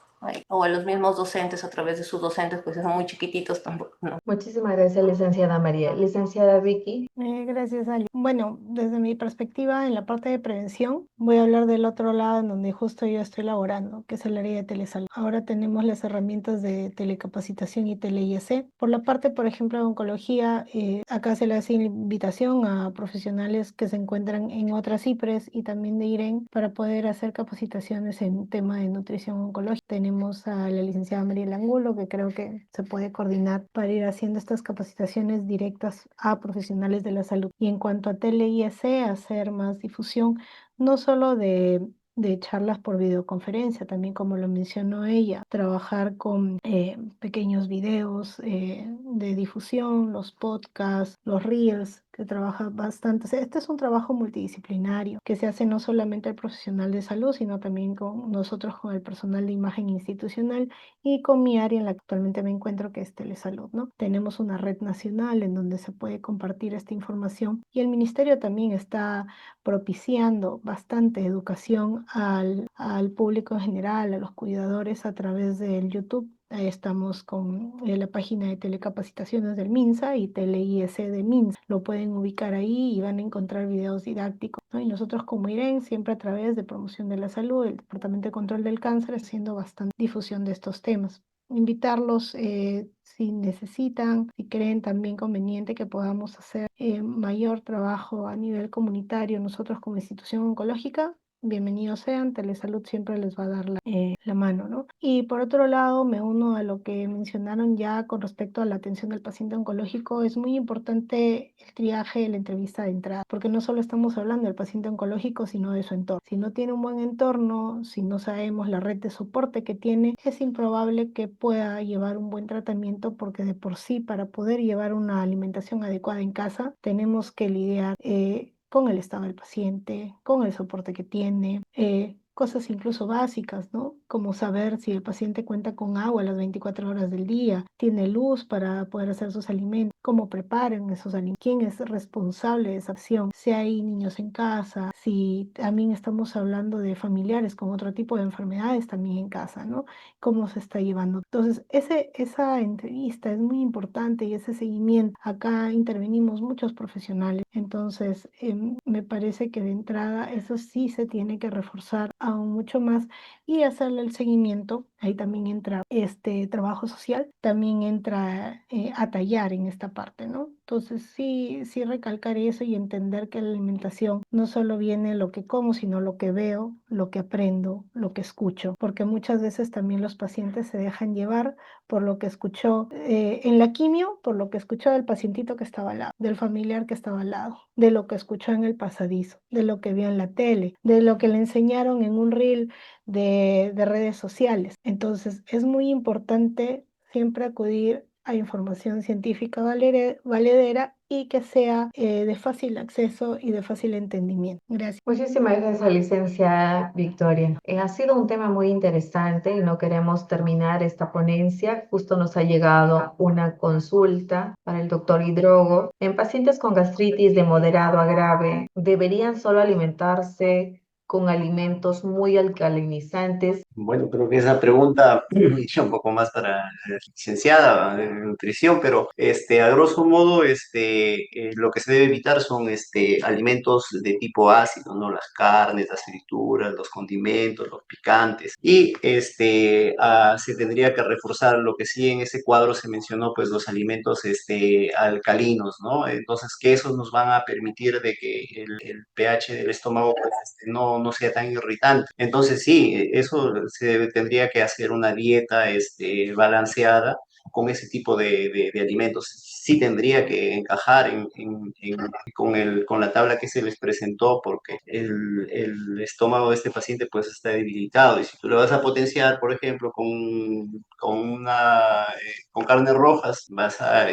o a los mismos docentes a través de sus docentes, pues son muy chiquititos tampoco, ¿no?
Muchísimas gracias, licenciada María. Licenciada Vicky.
Gracias, Ali. Bueno, desde mi perspectiva, en la parte de prevención, voy a hablar del otro lado en donde justo yo estoy laborando, que es el área de telesalud. Ahora tenemos las herramientas de telecapacitación y tele-IEC. Por la parte, por ejemplo, de oncología, acá se le hace invitación a profesionales que se encuentran en otras IPRES y también de IREN para poder hacer capacitaciones en tema de nutrición oncológica. Tenemos a la licenciada María Angulo, que creo que se puede coordinar para ir haciendo estas capacitaciones directas a profesionales de la salud. Y en cuanto a tele-IEC, hacer más difusión, no solo de charlas por videoconferencia, también como lo mencionó ella, trabajar con pequeños videos de difusión, los podcasts, los reels, que trabaja bastante. O sea, este es un trabajo multidisciplinario que se hace no solamente el profesional de salud, sino también con nosotros, con el personal de imagen institucional y con mi área en la que actualmente me encuentro, que es telesalud, ¿no? Tenemos una red nacional en donde se puede compartir esta información y el ministerio también está propiciando bastante educación al público en general, a los cuidadores a través del YouTube. Ahí estamos con la página de telecapacitaciones del MINSA y TeleIEC de MINSA. Lo pueden ubicar ahí y van a encontrar videos didácticos, ¿no? Y nosotros como IREN, siempre a través de promoción de la salud, el Departamento de Control del Cáncer, haciendo bastante difusión de estos temas. Invitarlos si necesitan, si creen también conveniente que podamos hacer mayor trabajo a nivel comunitario, nosotros como institución oncológica, bienvenidos sean, Telesalud siempre les va a dar la mano, ¿no? Y por otro lado, me uno a lo que mencionaron ya con respecto a la atención del paciente oncológico. Es muy importante el triaje, la entrevista de entrada, porque no solo estamos hablando del paciente oncológico, sino de su entorno. Si no tiene un buen entorno, si no sabemos la red de soporte que tiene, es improbable que pueda llevar un buen tratamiento, porque de por sí, para poder llevar una alimentación adecuada en casa, tenemos que lidiar con el estado del paciente, con el soporte que tiene, cosas incluso básicas, ¿no? Como saber si el paciente cuenta con agua las 24 horas del día, tiene luz para poder hacer sus alimentos, cómo preparan esos alimentos, quién es responsable de esa acción, si hay niños en casa, si también estamos hablando de familiares con otro tipo de enfermedades también en casa, ¿no? Cómo se está llevando. Entonces, esa entrevista es muy importante y ese seguimiento. Acá intervenimos muchos profesionales, entonces me parece que de entrada eso sí se tiene que reforzar aún mucho más y hacerle el seguimiento. Ahí también entra este trabajo social, también entra a tallar en esta parte, ¿no? Entonces sí recalcar eso y entender que la alimentación no solo viene lo que como, sino lo que veo, lo que aprendo, lo que escucho, porque muchas veces también los pacientes se dejan llevar por lo que escuchó en la quimio, por lo que escuchó del pacientito que estaba al lado, del familiar que estaba al lado, de lo que escuchó en el pasadizo, de lo que vio en la tele, de lo que le enseñaron en un reel de redes sociales. Entonces, es muy importante siempre acudir a información científica valedera y que sea de fácil acceso y de fácil entendimiento. Gracias.
Muchísimas gracias, licenciada Victoria. Ha sido un tema muy interesante y no queremos terminar esta ponencia. Justo nos ha llegado una consulta para el doctor Hidrogo. En pacientes con gastritis de moderado a grave, ¿deberían solo alimentarse con alimentos muy alcalinizantes?
Bueno, creo que esa pregunta iría un poco más para la licenciada de nutrición, pero a grosso modo, lo que se debe evitar son alimentos de tipo ácido, ¿no? Las carnes, las frituras, los condimentos, los picantes. Y se tendría que reforzar lo que sí en ese cuadro se mencionó, pues los alimentos alcalinos, ¿no? Entonces, que esos nos van a permitir de que el pH del estómago pues, no sea tan irritante. Entonces, sí, eso tendría que hacer una dieta balanceada con ese tipo de alimentos. Sí tendría que encajar con la tabla que se les presentó porque el estómago de este paciente pues está debilitado y si tú lo vas a potenciar, por ejemplo, con carnes rojas, vas a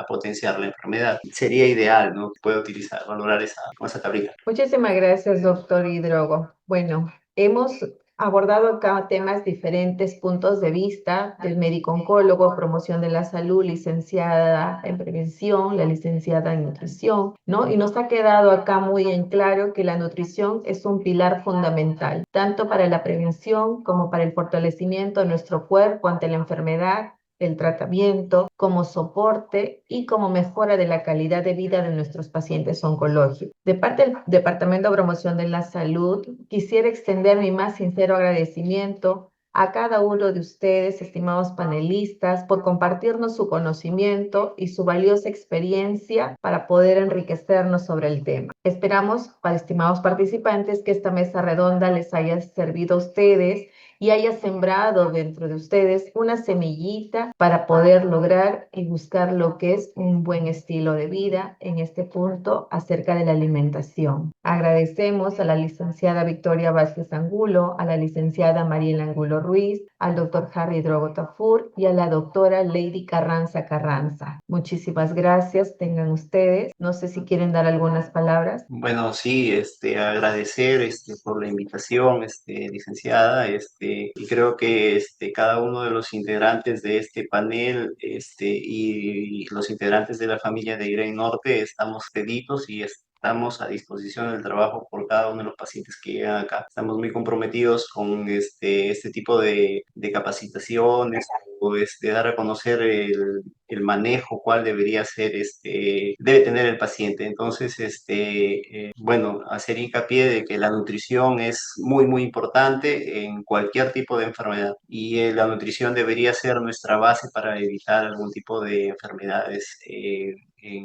potenciar la enfermedad. Sería ideal, ¿no? Puede valorar esa tablita.
Muchísimas gracias, doctor Hidrogo. Bueno, hemos abordado acá temas diferentes, puntos de vista del médico oncólogo, promoción de la salud, licenciada en prevención, la licenciada en nutrición, ¿no? Y nos ha quedado acá muy en claro que la nutrición es un pilar fundamental, tanto para la prevención como para el fortalecimiento de nuestro cuerpo ante la enfermedad, el tratamiento, como soporte y como mejora de la calidad de vida de nuestros pacientes oncológicos. De parte del Departamento de Promoción de la Salud, quisiera extender mi más sincero agradecimiento a cada uno de ustedes, estimados panelistas, por compartirnos su conocimiento y su valiosa experiencia para poder enriquecernos sobre el tema. Esperamos, para estimados participantes, que esta mesa redonda les haya servido a ustedes y haya sembrado dentro de ustedes una semillita para poder lograr y buscar lo que es un buen estilo de vida en este punto acerca de la alimentación. Agradecemos a la licenciada Victoria Vázquez Angulo, a la licenciada Mariela Angulo Ruiz, al doctor Harry Drogo Tafur y a la doctora Lady Carranza Carranza. Muchísimas gracias, tengan ustedes. No sé si quieren dar algunas palabras.
Bueno, sí, agradecer por la invitación, licenciada, y creo que cada uno de los integrantes de este panel y los integrantes de la familia de Grey Norte estamos pedidos y estamos a disposición del trabajo por cada uno de los pacientes que llegan acá. Estamos muy comprometidos con este tipo de capacitaciones o dar a conocer el manejo, cuál debería ser, debe tener el paciente. Entonces, bueno, hacer hincapié de que la nutrición es muy, muy importante en cualquier tipo de enfermedad y la nutrición debería ser nuestra base para evitar algún tipo de enfermedades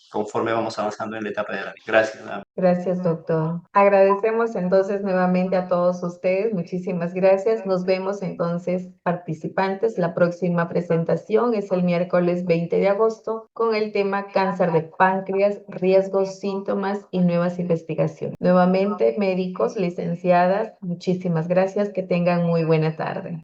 conforme vamos avanzando en la etapa de la vida. Gracias.
Gracias, doctor. Agradecemos entonces nuevamente a todos ustedes. Muchísimas gracias. Nos vemos entonces, participantes. La próxima presentación es el miércoles 20 de agosto con el tema cáncer de páncreas, riesgos, síntomas y nuevas investigaciones. Nuevamente, médicos, licenciadas, muchísimas gracias. Que tengan muy buena tarde.